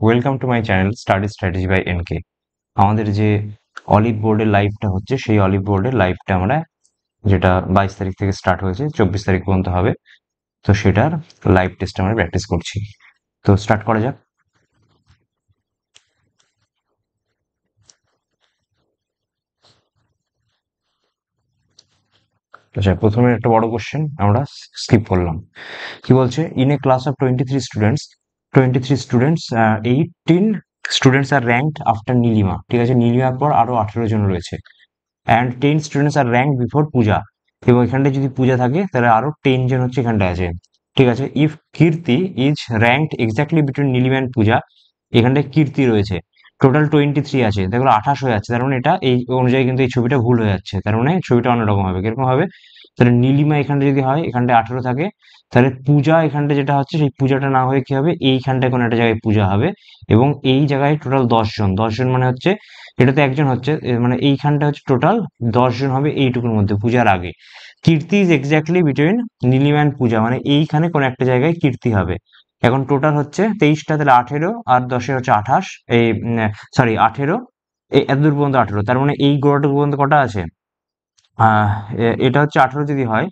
Welcome to my channel study strategy by NK. আমাদের যে olive বোর্ডের লাইভটা হচ্ছে সেই অলিভ বোর্ডের লাইভটা আমরা যেটা 22 তারিখ থেকে স্টার্ট হয়েছে 24 তারিখ পর্যন্ত হবে, তো সেটার লাইভ টেস্ট আমরা প্র্যাকটিস করছি। তো স্টার্ট করা যাক। আচ্ছা, প্রথমে একটা বড় কোশ্চেন আমরা স্কিপ করলাম। কি বলছে, in a class of 23 students 18 students are ranked after Nilima. ঠিক আছে, নীলিমার পর আরো 18 জন রয়েছে। And 10 students are rank before Puja. এবং এখানটায় যদি পূজা থাকে তাহলে আরো 10 জন হচ্ছে এখানটায় আছে। ঠিক আছে, if Kirti is ranked exactly between Nilima and Puja. এখানটায় কীর্তি রয়েছে, টোটাল 23 আছে, দেখো 28 হয়ে যাচ্ছে, তার মানে এটা এই অনুযায়ী কিন্তু এই ছবিটা ভুল হয়ে যাচ্ছে, তার মানে ছবিটা অন্যরকম হবে। কিরকম হবে, তাহলে নীলিমা এখানটা যদি হয়, এখানটায় 18 থাকে, তাহলে পূজা এখানটা যেটা হচ্ছে সেই পূজাটা না হয়ে কি হবে, এইখানটায় কোনো একটা জায়গায় পূজা হবে। এবং এই জায়গায় টোটাল 10 জন, 10 জন মানে হচ্ছে এটাতে একজন হচ্ছে, মানে এইখানটা হচ্ছে টোটাল 10 জন হবে এইটুকুর মধ্যে পূজার আগে। Kirti is exactly between Nilima and Puja, মানে এইখানে কোনো একটা জায়গায় কীর্তি হবে। এখন টোটাল হচ্ছে 23টা, তাহলে 18 আর 10 হচ্ছে 28, এই সরি 18, এই এতদূর পর্যন্ত 18, তার মানে এই গোড়াটুকু পর্যন্ত কটা আছে, আহ এটা হচ্ছে 18 যদি হয়,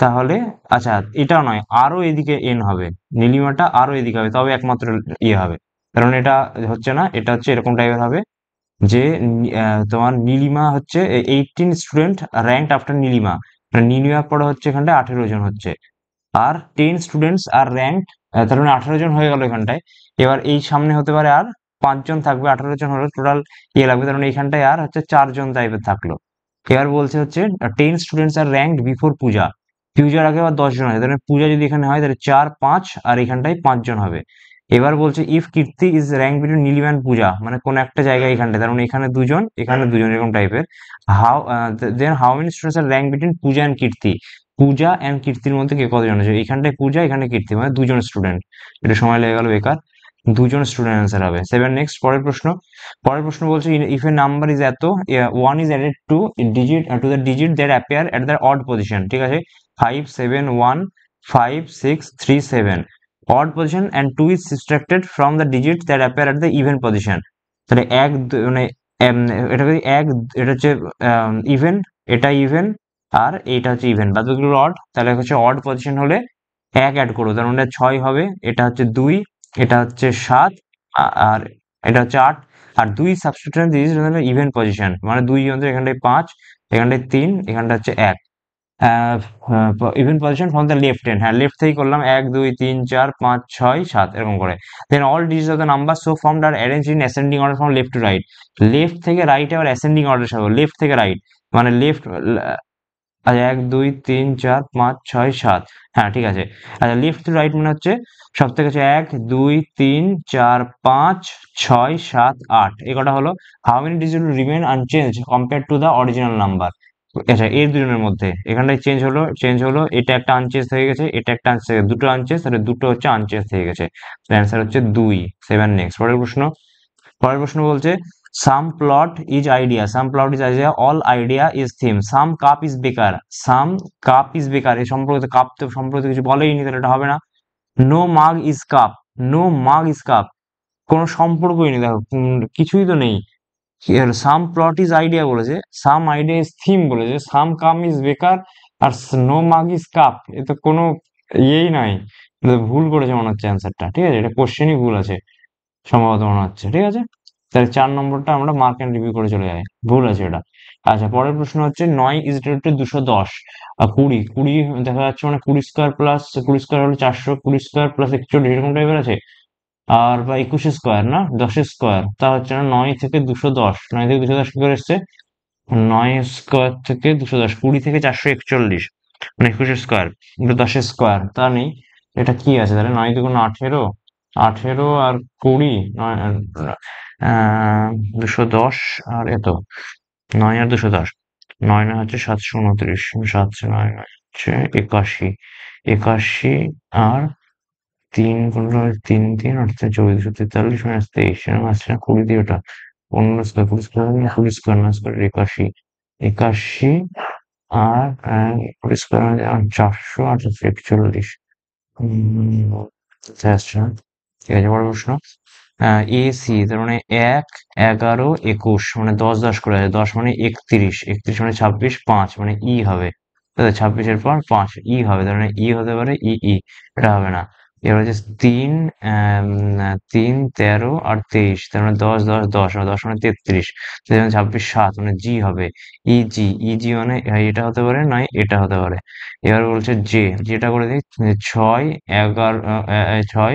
তাহলে আচ্ছা এটাও নয়, আরো এদিকে এন হবে, নীলিমাটা আরো এদিকে হবে, তবে একমাত্র ইয়ে হবে। কারণ এটা হচ্ছে না, এটা হচ্ছে এরকম টাইপের হবে যে তোমার নীলিমা হচ্ছে 18 স্টুডেন্ট র্যাঙ্কড আফটার নীলিমা, মানে নীলিমার পরে হচ্ছে এখানটায় 18 জন হচ্ছে। আর 10 স্টুডেন্টস আর র্যাঙ্ক, তার মানে 18 জন হয়ে গেল এখানটায়। এবার এই সামনে হতে পারে আর 5 জন থাকবে, 18 জন হলো টোটাল ইয়ে লাগবে, তার মানে এইখানটায় আর হচ্ছে 4 জন টাইপের থাকলো। এবার বলছে হচ্ছে 10 স্টুডেন্টস আর র্যাঙ্কড বিফোর পূজা। পূজার আগে আবার 10 জন আছে, তাহলে পূজা যদি এখানে হয় তাহলে 4 5 আর এখানটায় 5 জন হবে। এবার বলছে if Kirti is rank between Nilima and Puja, মানে কোন একটা জায়গায় এখানটায়, তার মানে এখানে 2 জন এখানে 2 জন এরকম টাইপের। How then how many students are rank between Puja and Kirti. Puja and কীর্তির মধ্যে কে কতজন আছে, এখানটায় পূজা এখানে কীর্তি, মানে 2 জন স্টুডেন্ট। এটা সময় লেগে গেল বেকার, 2 জন স্টুডেন্ট অ্যান্সার হবে। সেভেন নেক্সট, পরের প্রশ্ন। পরের প্রশ্ন বলছে ইফ এ নাম্বার ইজ এত, one is added to digit to the digit that appear at the odd position. ঠিক আছে, 5 7 1 5 6 3 7 odd position and 2 is subtracted from the digits that appear at the even position। তাহলে মানে M, এটা যদি এক, এটা হচ্ছে ইভেন, এটা ইভেন, আর এইটা হচ্ছে ইভেন, বাকিগুলো অড। তাহলে হচ্ছে অড পজিশন হলে এক অ্যাড করো, তার মানে 6 হবে, এটা হচ্ছে 2, এটা হচ্ছে 7, আর এটা হচ্ছে 8। আর 2 সাবস্টিটিউশন দিস ইভেন পজিশন, মানে 2 যন্ত্র, এখানটায় 5, এখানটায় 3, এখানটা হচ্ছে 1। Even position from the left hand, হ্যাঁ লেফট থেকে করলাম, 1 2 3 4 5 6 7 এরকম করে। Then all digits of the number so formed are arrange in ascending order from left to right. Left থেকে রাইটে আবার অ্যাসেন্ডিং অর্ডার সাজাবো, লেফট থেকে রাইট, মানে লেফট। আচ্ছা 1 2 3 4 5 6 7, হ্যাঁ ঠিক আছে। আচ্ছা লেফট টু রাইট মানে হচ্ছে সব থেকে হচ্ছে 1 2 3 4 5 6 7 8, এই কটা হলো। How many digit remain unchange compare to the original number. আচ্ছা এর দুজনের মধ্যে এখানটায় চেঞ্জ হলো, এটা একটা আনচেঞ্জ হয়ে গেছে, এটা একটা আনচেঞ্জ, দুটো আনচেঞ্জ, তাহলে দুটো হচ্ছে আনচেঞ্জ হয়ে গেছে। অ্যান্সার হচ্ছে 2। সেভেন নেক্সট, পরের প্রশ্ন বলছে some plot is idea, some plot is idea, all idea is theme, some cup is baker, some cup is বেকার, এই সম্পর্কে কাপ তো সম্পর্কে কিছু বলেইনি, তাহলে এটা হবে না। No mug is cup, no mug is cup, কোনো সম্পর্কই নেই, দেখো কিছুই তো নেই। সাম প্লট ইজ আইডিয়া বলেছে, সাম আইডিয়া ইজ থিম বলেছে, সাম কাম ইজ বেকার, আর নো মাগ ইজ কাপ, এ তো কোনো ইয়েই নাই। এটা তো ভুল করেছে মনে হচ্ছে অ্যান্সারটা, ঠিক আছে, এটা কোশ্চেনই ভুল আছে সম্ভবত মনে হচ্ছে। ঠিক আছে, তাহলে 4 নম্বরটা আমরা মার্ক অ্যান্ড রিভিউ করে চলে যাই, ভুল আছে এটা। আচ্ছা পরের প্রশ্ন হচ্ছে 9 ইজ ইকুয়াল টু 210, আর 20, 20 দেখা যাচ্ছে, মানে 20 স্কোয়ার প্লাস 20 স্কোয়ার হলো 400, 20 স্কোয়ার প্লাস 41 এরকম টাইপের আছে। আর বা 21 স্কোয়ার না 10 স্কোয়ার, তা হচ্ছে না 9 থেকে 210, 9 থেকে 210 কি করে এসছে, 9 স্কোয়ার থেকে 210, 20 থেকে 441, মানে 21 স্কোয়ার, কিন্তু 10 স্কোয়ার তা নেই। এটা কি আছে তাহলে, 9 দুগুণ 18, 18 আর 20, 210 আর এত, 9 আর 210, 9 নয় হচ্ছে 729, 7 9 হচ্ছে 81, 81 আর 3 আসছে 2443 মাইনাস 23, এরকম আসছে না 20 দিয়ে, ওটা 15 স্কোয়ার, 20 স্কোয়ার না 20 স্কোয়ার না স্কোয়ার 81, 81 আর 20 স্কোয়ার মানে 400 আর 41, কোথায় আসছে না। ঠিক আছে, বড় প্রশ্ন। এ সি, তার মানে ১, ১১, ২১ মানে ১০, ১০ করে আছে। ১০ মানে ৩১, ৩১ মানে ২৬, ৫ মানে ই হবে। ২৬ এর পর ৫ ই হবে, তার মানে ই হতে পারে ই, এটা হবে না। এবার হচ্ছে ৩, ৩, ১৩ আর ২৩, তার মানে ১০, ১০, ১০, ১০ মানে ৩৩, ২৬, ৭ মানে জি হবে। ইজি, ইজি মানে এটা হতে পারে, নয় এটা হতে পারে। এবার বলছে জে, যেটা করে দিই ৬, ১১, ৬,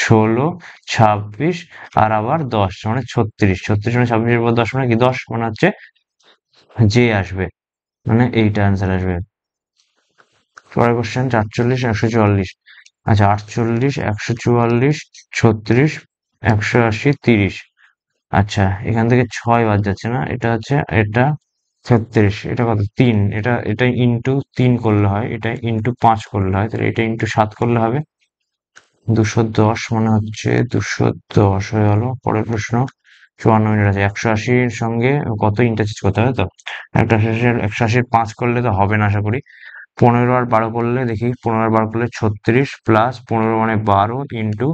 ১৬, ২৬ আর আবার ১০ মানে ৩৬, ৩৬ মানে ২৬ এর পর ১০ মানে কি ১০ মানে হচ্ছে জে আসবে, মানে এইটা অ্যান্সার আসবে। পরের কোশ্চেন ৪৮, ১৪৪। আচ্ছা ৪৮, ১৪৪, ৩৬, ১৮০, ৩০। আচ্ছা এখান থেকে ৬ বাদ যাচ্ছে না, এটা হচ্ছে এটা ৩৬, এটা কত ৩, এটা ইনটু ৩ করলে হয়, এটা ইনটু ৫ করলে হয়, তাহলে এটা ইনটু ৭ করলে হবে ২১০, মানে হচ্ছে ২১০ হয়ে গেল। পরের প্রশ্ন ৫৪ মিনিট আছে। ১৮০-র সঙ্গে কত ইন্টারচেঞ্জ করতে হবে তো? ১৮০-র ৫ করলে তো হবে না আশা করি। ১৫ আর ১২ করলে দেখি, ১৫ আর ১২ করলে ৩৬ প্লাস ১৫ মানে ১২ ইন্টু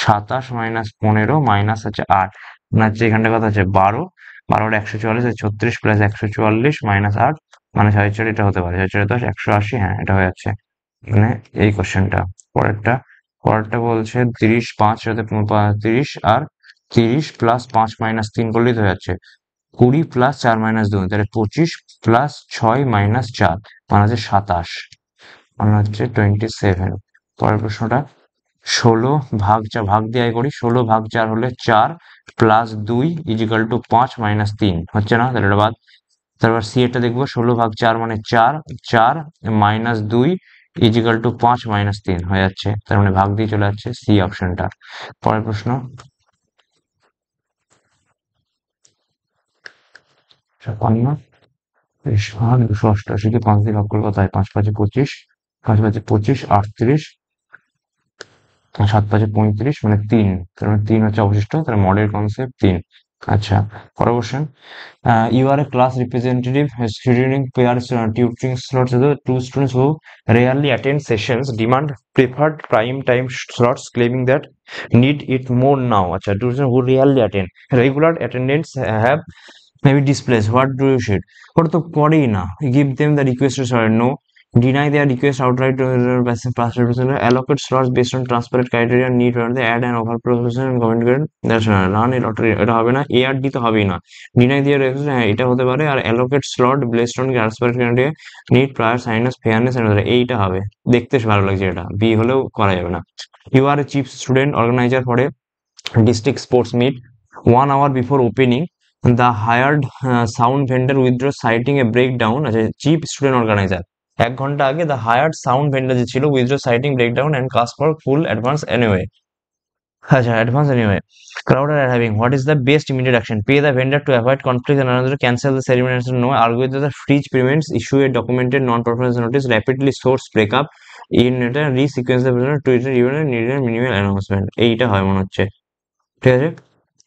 ২৭ মাইনাস ১৫ মাইনাস হচ্ছে ৮, মানে হচ্ছে এখানটা কত আছে ১২, ১২ আর ১৪৪, ৩৬ প্লাস ১৪৪ মাইনাস ৮ মানে ৬৪, এটা হতে পারে ৬৪ ১০ ১৮০, হ্যাঁ এটা হয়ে যাচ্ছে। মানে এই কোশ্চেনটা। পরেরটা, পরেরটা বলছে ৩০, ৫ সাথে ৩০ আর ৩০ প্লাস ৫ মাইনাস ৩ করলেই তো হয়ে যাচ্ছে ২০ প্লাস ৪ মাইনাস ২, তাহলে ২৫ প্লাস ৬ মাইনাস ৪ মানে হচ্ছে ২৭, মানে হচ্ছে 27। পরের প্রশ্নটা ১৬ ভাগ দিয়ে আয় করি, ১৬ ভাগ ৪ হলে ৪ প্লাস ২ ইজিক্যাল টু ৫ মাইনাস ৩ হচ্ছে না, তাহলে এটা বাদ। তারপর সি এটা দেখবো, ১৬ ভাগ ৪ মানে ৪, ৪ মাইনাস ২ ইজিক্যাল টু ৫ মাইনাস ৩ হয়ে যাচ্ছে, তার মানে ভাগ দিয়ে চলে যাচ্ছে সি অপশনটা। পরের প্রশ্ন ৫৬, ২৮৮ কে ৫ দিয়ে ভাগ করলে কত হয়? ৫ ৫ ২৫, ৫ ৫ ২৫, ৩৮, ৭ ৫ ৩৫ মানে ৩, তার মানে ৩ হচ্ছে অবশিষ্ট, তার মডেল কনসেপ্ট ৩। আচ্ছা পরের question, you are a class representative scheduling pairs tutoring slots. The two students who rarely attend sessions demand preferred prime time slots, claiming that need it more now. Acha, two students who rarely attend, regular attendance have maybe displays. What do you should? ওটা তো করেই না। Give them the requested slot. No. Deny their request outright. Allocate slots based on transparent criteria. Need rather add an overflow and comment grade. That's not run a lottery. এটা হবে না। A R D তো হবেই না। Deny their request, হ্যাঁ এটা হতে পারে। আর allocate slot based on transparent criteria. Need prior fairness, fairness and এইটা হবে। দেখতে ভালো লাগছে এটা। B হলেও করা যাবে না। You are a chief student organizer for a district sports meet. 1 hour before opening, the hired sound vendor withdraws citing a breakdown. আচ্ছা চিফ স্টুডেন্ট অর্গানাইজার ১ ঘন্টা আগে দ্য হায়ার্ড সাউন্ড ভেন্ডার যে ছিল withdraw citing breakdown and cast for full advance anyway. আচ্ছা advance anyway. Crowd are having, what is the best immediate action? Pay the vendor to avoid conflict and another, cancel the ceremony, answer no, argue that the fridge payments, issue a documented non-performance notice, rapidly source breakup, in এটা resequence the present to event need a minimal announcement। এইটা হয় মনে হচ্ছে, ঠিক আছে।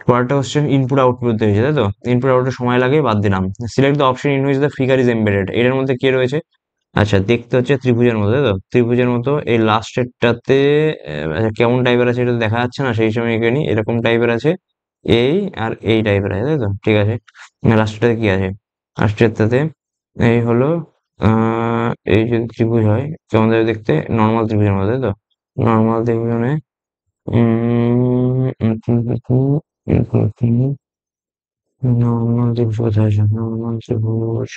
পরেরটা question input output দিয়েছে তাই তো, ইনপুট আউটপুট সময় লাগে বাদ দিলাম। Select the option in which the figure is embedded, এটার মধ্যে কে রয়েছে? আচ্ছা দেখতে হচ্ছে ত্রিভুজের মতো তাই তো, ত্রিভুজের মতো এই লাস্টেরটাতে আচ্ছা কেমন টাইপের আছে এটা তো দেখা যাচ্ছে না, সেই সময় এখানে এরকম টাইপের আছে, এই আর এই টাইপের আছে তাই তো, ঠিক আছে। লাস্টেরটাতে কি আছে? লাস্টেরটাতে এই হলো এই যদি ত্রিভুজ হয় কেমন যাবে দেখতে, নর্মাল ত্রিভুজের মতো তাই তো, নর্মাল ত্রিভুজে নর্মাল ত্রিভুজ কোথায় আছে? নর্মাল ত্রিভুজ,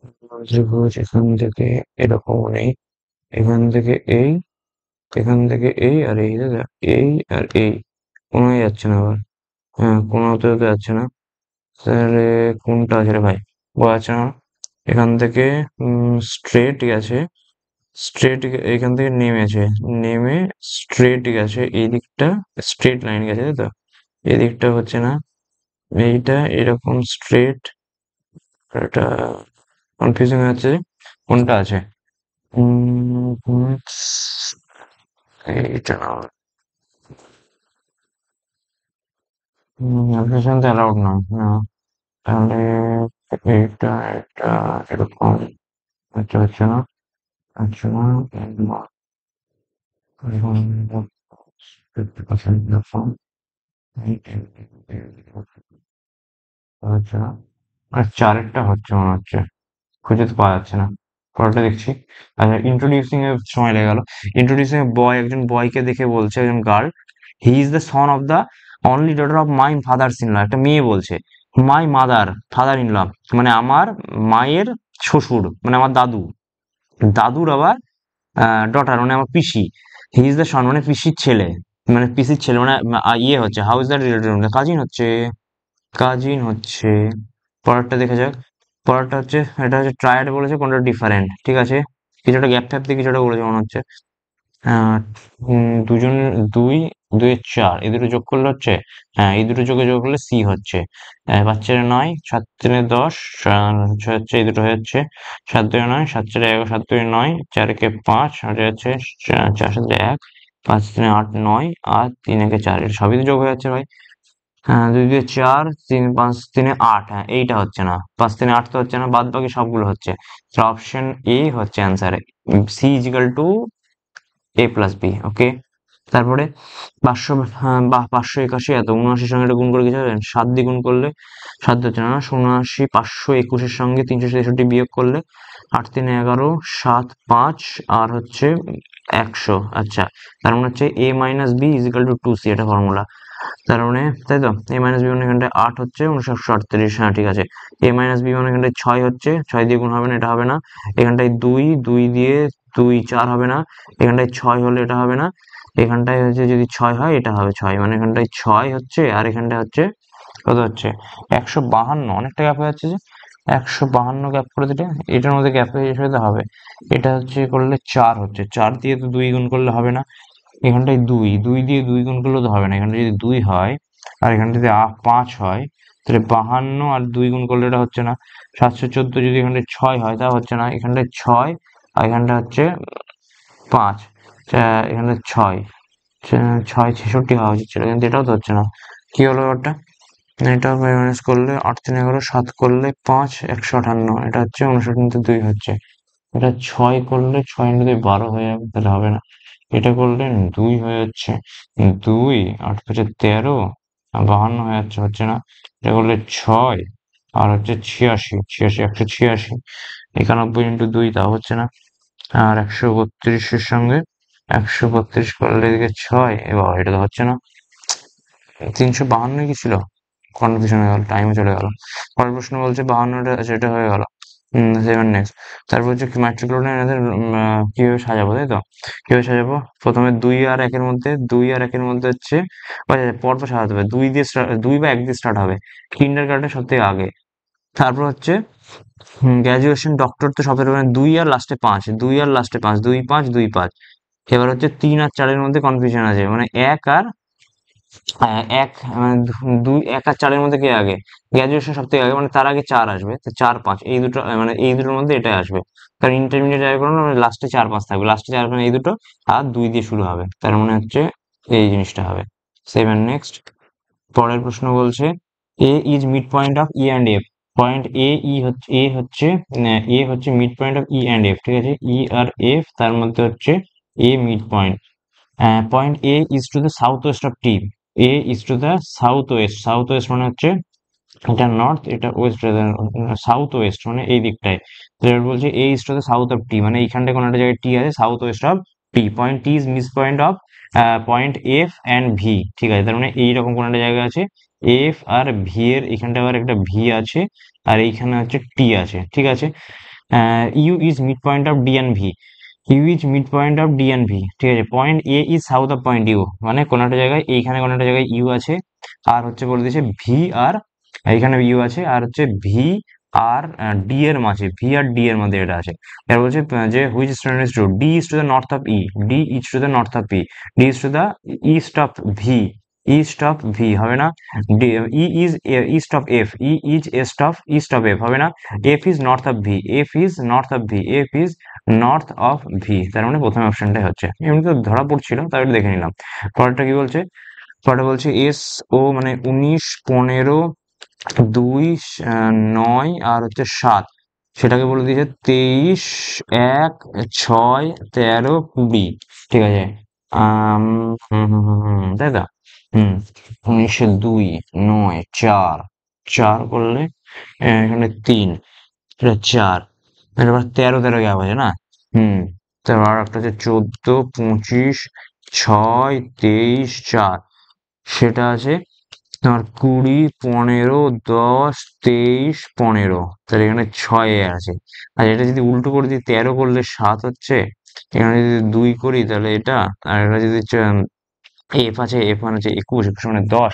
নর্মাল ত্রিভুজ এখান থেকে এরকম নেই, এখান থেকে এই, এখান থেকে এই আর এই দাদা, এই আর এই কোনোই যাচ্ছে না আবার, হ্যাঁ কোনোতে তো যাচ্ছে না, তাহলে কোনটা আছে রে ভাই, বোঝা যাচ্ছে না। এখান থেকে স্ট্রেট গেছে, স্ট্রেট এখান থেকে নেমেছে, নেমে স্ট্রেট গেছে এই দিকটা, স্ট্রেট লাইন গেছে তাই তো, এদিকটা হচ্ছে না, এইটা এরকম স্ট্রেট, এটা কনফিউজিং আছে কোনটা আছে। এইটা না, অ্যাপ্লিকেশন তো অ্যালাউড না, না তাহলে এইটা, এটা এরকম, আচ্ছা আচ্ছা আচ্ছা, ফিফটি পার্সেন্ট এরকম, হচ্ছে না, আর চারেরটা হচ্ছে মনে হচ্ছে, খুঁজে তো পাওয়া যাচ্ছে না। পরেরটা দেখছি। আচ্ছা, ইন্ট্রোডিউসিং এ সময় লেগে গেল। ইন্ট্রোডিউসিং এ বয়, একজন বয়কে দেখে বলছে, একজন girl, he is the son of the only daughter of my father's in law. একটা মেয়ে বলছে, my mother father in law, মানে আমার মায়ের শ্বশুর, মানে আমার দাদু, দাদুর আবার ডটার, মানে আমার পিসি। হি ইজ দ্য সন মানে পিসির ছেলে, মানে পিসির ছেলে, মানে ইয়ে হচ্ছে, how is that related, cousin হচ্ছে, কাজিন হচ্ছে। পরেরটা দেখে যাক। পরেরটা হচ্ছে, এটা হচ্ছে ট্রায়াড বলেছে, কোনটা ডিফারেন্ট, ঠিক আছে। কিছুটা গ্যাপ ট্যাপ দিয়ে কিছুটা বলেছে মনে হচ্ছে। আহ, দুজন, দুই, দুই চার, এই দুটো যোগ করলে হচ্ছে, হ্যাঁ এই দুটো যোগ করলে সি হচ্ছে। পাঁচ চারে নয়, সাত তিনে দশ, ছয় হচ্ছে, এই দুটো হয়ে যাচ্ছে। সাত দুই নয়, সাত চারে এগারো, সাত দুই নয়, চার একে পাঁচ, আট হচ্ছে চার সাথে এক, পাঁচ তিনে আট নয়, আর তিন একে চার, এটা সবই তো যোগ হয়ে যাচ্ছে ভাই। হ্যাঁ, দুই দুই চার, তিন পাঁচ তিনে আট, হ্যাঁ এইটা হচ্ছে না, পাঁচ তিনে আট তো হচ্ছে না, বাদ বাকি সবগুলো হচ্ছে। অপশন এ হচ্ছে অ্যান্সার, সি ইজিক্যাল টু এ প্লাস বি, ওকে। তারপরে পাঁচশো, বা 581, এত 79 সঙ্গে এটা গুণ করে কিছু হবে? 7 দিয়ে গুণ করলে 7 হচ্ছে না, 79, 521 সঙ্গে 363 বিয়োগ করলে 8 3 11, 7 5, আর হচ্ছে 100। আচ্ছা, তার মানে হচ্ছে a minus B is equal to 2c, এটা ফর্মুলা। তার মানে তাই তো, a মাইনাস বি মানে এখানটায় 8 হচ্ছে, 1938, হ্যাঁ ঠিক আছে। a মাইনাস বি মানে এখানটায় 6 হচ্ছে, 6 দিয়ে গুণ হবে না, এটা হবে না। এখানটায় 2, 2 দিয়ে 2 4 হবে না। এখানটায় 6 হলে এটা হবে না। এখানটায় হচ্ছে যদি 6 হয় এটা হবে 6, মানে এখানটায় 6 হচ্ছে, আর এখানটায় হচ্ছে কত হচ্ছে, 152, অনেকটা গ্যাপ হয়ে যাচ্ছে যে, 152 গ্যাপ করে দিলে এটার মধ্যে গ্যাপ হয়ে যেতে হবে। এটা হচ্ছে করলে 4 হচ্ছে, 4 দিয়ে তো 2 গুণ করলে হবে না। এখানটায় 2, 2 দিয়ে 2 গুণ করলে তো হবে না, এখানটা যদি 2 হয় আর এখানটা যদি 5 হয়, তাহলে 52 আর 2 গুণ করলে এটা হচ্ছে না। 714 যদি এখানটায় 6 হয় তা হচ্ছে না, এখানটায় 6 আর এখানটা হচ্ছে 5, এখানটা 6, 6 66 হওয়া উচিত ছিল, কিন্তু এটাও তো হচ্ছে না। কি হলো ব্যাপারটা? এটা মাইনাস করলে 8 3 11, 7 করলে 5, 158, এটা হচ্ছে 59 2 হচ্ছে। এটা 6 করলে 6 ইন্টু 2 12 হয়ে যাবে, তাহলে হবে না। এটা করলে 2 হয়ে যাচ্ছে, 2 8 5 13, 52 হয়ে যাচ্ছে, হচ্ছে না। এটা করলে 6 আর হচ্ছে 86, 86 186, 91 ইন্টু 2 তাও হচ্ছে না। আর 132 সঙ্গে 132 করলে এদিকে 6, এবার এটা তো হচ্ছে না। 352 কি ছিল, কনফিউশন হয়ে গেল, টাইমে চলে গেল। পরের প্রশ্ন বলছে 52টা, সেটা হয়ে গেল। Seven next. তারপর হচ্ছে মাইক্রোক্লোনার এদের কিভাবে সাজাবো, তাই তো? কিভাবে সাজাবো? প্রথমে 2 আর 1 এর মধ্যে, 2 আর 1 এর মধ্যে হচ্ছে, আচ্ছা পরপর সাজাতে হবে। 2 দিয়ে 2 বা 1 দিয়ে স্টার্ট হবে, কিন্ডার গার্ডেন সব থেকে আগে। তারপর হচ্ছে গ্র্যাজুয়েশন, ডক্টর তো সব থেকে, মানে 2 আর লাস্টে 5, 2 আর লাস্টে 5, 2 5 2 5। এবার হচ্ছে 3 আর 4 এর মধ্যে কনফিউশন আছে, মানে 1 আর এক, মানে দুই, 1 আর 4 এর মধ্যে কে আগে? গ্র্যাজুয়েশন সব থেকে আগে, মানে তার আগে 4 আসবে, তো 4 5 এই দুটো, মানে এই দুটোর মধ্যে এটাই আসবে। কারণ ইন্টারমিডিয়েট যাই করো না, মানে লাস্টে 4 5 থাকবে, লাস্টে 4 মানে এই দুটো, আর 2 দিয়ে শুরু হবে, তার মানে হচ্ছে এই জিনিসটা হবে। Seven next. পরের প্রশ্ন বলছে, A is mid point of E and F. Point A হচ্ছে mid point of E and F, ঠিক আছে। ই আর এফ, তার মধ্যে হচ্ছে A mid point. Point A is to the south west of T. A is to the south west, south west মানে হচ্ছে এটা নর্থ, এটা ওয়েস্ট, সাউথ ওয়েস্ট মানে এই দিকটায়। তো এবার বলছে A is to the south of T, মানে এইখানটায় কোনো একটা জায়গায় টি আছে, south west of T. Point T is mid point of point F and V, ঠিক আছে। তার মানে এইরকম কোনো একটা জায়গা আছে, এফ আর ভি এর এখানটা আবার একটা ভি আছে, আর এইখানে হচ্ছে টি আছে, ঠিক আছে। U is mid point of D and V. U is mid point of D and V, ঠিক আছে। Point A is south of point U, মানে কোনো একটা জায়গায়, এইখানে কোনো একটা জায়গায় ইউ আছে, আর হচ্ছে বলে দিয়েছে ভি আর, এইখানে ইউ আছে, আর হচ্ছে ভি আর ডি এর মাঝে, ভি আর ডি এর মধ্যে এটা আছে। এবার বলছে যে which student is true, D is to the north of E, D is to the north of E, D is to the east of V, east of V হবে না। E is east of F, E is east of F হবে না। F is north of V, F is north of V, F is north of V, তার মানে প্রথম অপশনটাই হচ্ছে। এমনি তো ধরা পড়ছিল, তাই একটু দেখে নিলাম। পরেরটা কি বলছে? পরেরটা বলছে এস ও, মানে 19 15 2 9 আর হচ্ছে 7, সেটাকে বলে দিয়েছে 23 1 6 13 20, ঠিক আছে। আম, তাই তো? হুম, 1902, 9, 4, 4 করলে এখানে 3, এটা 4, এবার 13 গ্যাপ আছে না? হুম, তারপর আর একটা হচ্ছে 14, 25, 6, 23, 4, সেটা আছে তোমার 20, 15, 10, 23, 15, তাহলে এখানে 6 আছে। আর এটা যদি উল্টো করে দিই, 13 করলে 7 হচ্ছে, এখানে যদি 2 করি তাহলে এটা, আর এটা যদি এফ আছে, এফ মানে হচ্ছে 21, 21 মানে 10,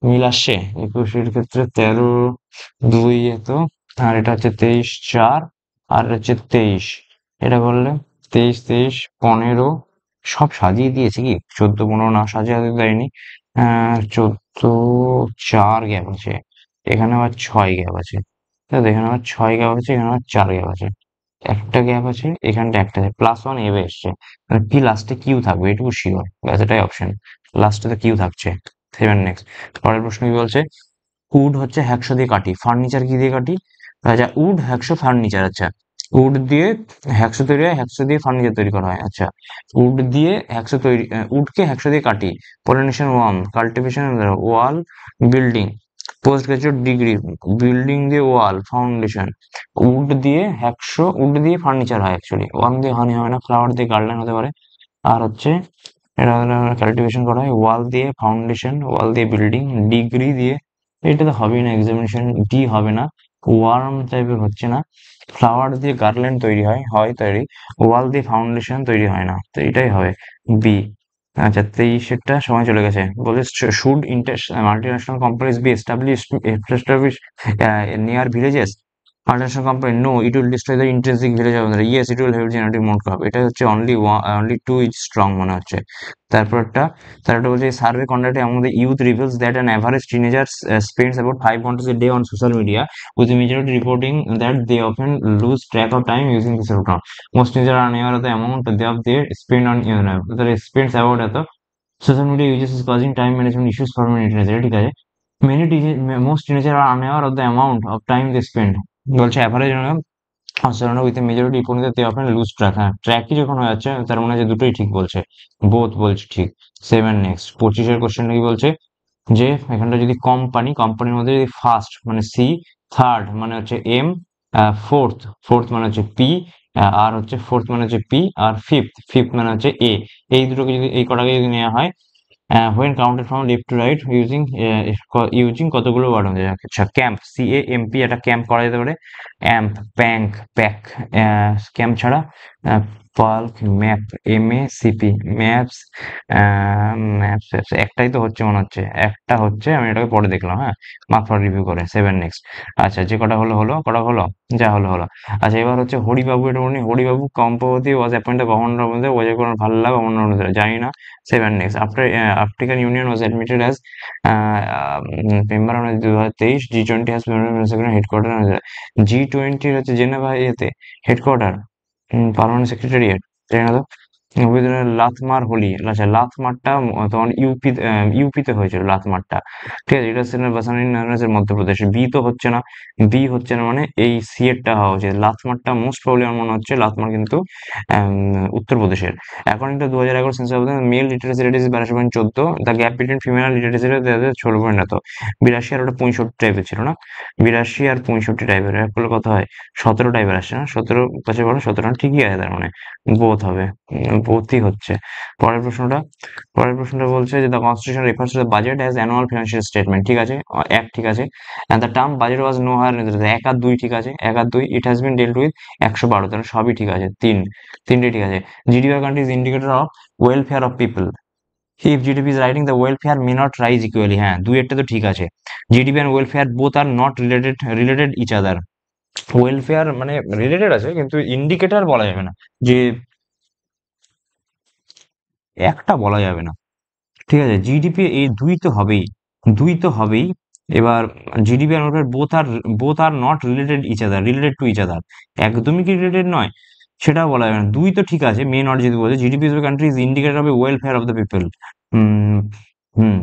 মিল আসছে। 21 এর ক্ষেত্রে 13, 2 এত, আর এটা হচ্ছে 23, 4, আর এটা হচ্ছে 23, এটা করলে 23, 23, 15, সব সাজিয়ে দিয়েছি কি? 14, 15 না সাজিয়ে দেয়নি। 14, 4 গ্যাপ আছে, এখানে আবার 6 গ্যাপ আছে, তাহলে এখানে আবার 6 গ্যাপ আছে, এখানে আবার 4 গ্যাপ আছে, একটা গ্যাপ আছে, এখানটা একটা আছে, +1 এভাবে এসছে, মানে কি লাস্টে কিউ থাকবে এটুকু শিওর, ব্যাস এটাই অপশন, লাস্টে তো কিউ থাকছে। সেভেন নেক্সট, পরের প্রশ্ন কি বলছে? উড হচ্ছে হ্যাকশো দিয়ে কাটি, ফার্নিচার কি দিয়ে কাটি? আচ্ছা, উড হ্যাকশো ফার্নিচার, আচ্ছা, উড দিয়ে হ্যাকশো তৈরি হয়, হ্যাকশো দিয়ে ফার্নিচার তৈরি করা হয়, আচ্ছা, উড দিয়ে হ্যাকশো তৈরি, উডকে হ্যাকশো দিয়ে কাটি, pollination worm, cultivation wall, building, post graduate degree, building দিয়ে ওয়াল ফাউন্ডেশন, উড দিয়ে হ্যাকশো, উড দিয়ে ফার্নিচার হয়, অ্যাকচুয়ালি ওয়ার্ম দিয়ে হানি হয় না, ফ্লাওয়ার দিয়ে গার্ডেন হতে পারে, আর হচ্ছে এটা কাল্টিভেশন করা হয়, ওয়াল দিয়ে ফাউন্ডেশন, ওয়াল দিয়ে বিল্ডিং, ডিগ্রি দিয়ে, এটা তো হবেই না, এক্সামিনেশন ডি হবে না, ওয়ার্ম টাইপের হচ্ছে না, ফ্লাওয়ার দিয়ে গার্ল্যান্ড তৈরি হয়, হয় তৈরি, ওয়াল দিয়ে ফাউন্ডেশন তৈরি হয় না, তো এটাই হবে বি। আচ্ছা, 23-এরটা সময় চলে গেছে, বলে should inter multinational companies be establish near villages, multinational company, no it will destroy the intrinsic village of the, yes it will help generative mode cap, এটা হচ্ছে অনলি টু ইজ স্ট্রং মনে হচ্ছে। তারপরটা, তারপরটা বলছে survey conducted among the youth reveals that an average teenager spends about 5 ঘন্টাস a day on social media, with the majority reporting that they often lose track of time using this account. Most teenagers are unaware of the amount they spend on তাহলে spends about এত, social media uses is causing time management issues for many teenager, ঠিক আছে। Most teenager are unaware of the amount of time they spend, বলছে average সাধারণত with majority পরিণত তে often loose track, হ্যাঁ ট্র্যাকই যখন হয়ে যাচ্ছে তার মানে যে দুটোই ঠিক বলছে, বোথ বলছে ঠিক। সেভেন নেক্সট, 25-এর কোশ্চেন কি বলছে? যে এখানটা যদি কোম্পানি, কোম্পানির মধ্যে যদি ফার্স্ট মানে সি, থার্ড মানে হচ্ছে এম, ফোর্থ, ফোর্থ মানে হচ্ছে পি, আর হচ্ছে ফোর্থ মানে হচ্ছে পি, আর ফিফথ, ফিফথ মানে হচ্ছে এ, এই দুটোকে যদি, এই কটাকে যদি নেওয়া হয়, when counted from left to right using কতগুলো ওয়ার্ড হবে? আচ্ছা, ক্যাম্প, CAMP, একটা ক্যাম্প করা যেতে পারে, অ্যাম্প, প্যাঙ্ক, প্যাক, ক্যাম্প ছাড়া পাল্ক, ম্যাপ, MACP, ম্যাপস, ম্যাপস, একটাই তো হচ্ছে মনে হচ্ছে, একটা হচ্ছে, আমি এটাকে পরে দেখলাম, হ্যাঁ, মার্কফর রিভিউ করে। সেভেন নেক্সট, আচ্ছা, যে কটা হলো হলো, কটা হলো, যা হলো হলো। আচ্ছা, এবার হচ্ছে হরিবাবু, এটা উনি Haribabu Kambhampati was appointed governor of the was কোনো ভালো লাগে গভর্নর, জানি না। Seven next. After African Union was admitted as member on 2023, G20 has been headquarter. G20 হচ্ছে জেনেভা এতে হেডকোয়ার্টার, পার্মানেন্ট সেক্রেটারিয়েট, জানি না তো। লাথমার হোলি, আচ্ছা লাথমারটা তোমার ইউপিতে হয়েছিল লাথমারটা, ঠিক আছে, এটা ছিল বাসানির মধ্যপ্রদেশ। বি তো হচ্ছে না, বি হচ্ছে না, মানে এই সি এরটা হওয়া উচিত, লাথমারটা মোস্ট প্রবলি আমার মনে হচ্ছে, লাথমার কিন্তু উত্তরপ্রদেশের। According to 2011 census mail literacy rate is 12.14, the gap between female literacy rate 16 এত, 82 আর ওটা 65 টাইপের ছিল না, 82 আর 65 টাইপের এক করলে কত হয়? 17 টাইপের আসছে না, 17 পাশে বড় 17, ঠিকই আছে, তার মানে বোথ হবে, বোথই হচ্ছে। পরের প্রশ্নটা, পরের প্রশ্নটা বলছে যে the constitution refers to the budget as annual financial statement, ঠিক আছে, এক ঠিক আছে, and the term budget was no higher, এক আর দুই ঠিক আছে, এক আর দুই, ইট হ্যাজ বিন ডেল্ট উইথ 112, তাহলে সবই ঠিক আছে, তিন, তিনটে ঠিক আছে। GDP of country is indicator of welfare of people, if GDP is rising the welfare may not rise equally, হ্যাঁ দুই একটা তো ঠিক আছে। GDP and welfare both are not related each other, welfare মানে রিলেটেড আছে কিন্তু ইন্ডিকেটর বলা যাবে না, যে একটা বলা যাবে না, ঠিক আছে। জিডিপি এই দুই তো হবেই, দুই তো হবেই। এবার জিডিপি আর ওটার both are not related each other, related to each other, একদমই কি রিলেটেড নয় সেটাও বলা যাবে না, দুই তো ঠিক আছে, মে নট যদি বলে GDP of country is indicator of welfare of the people. Hmm, hmm,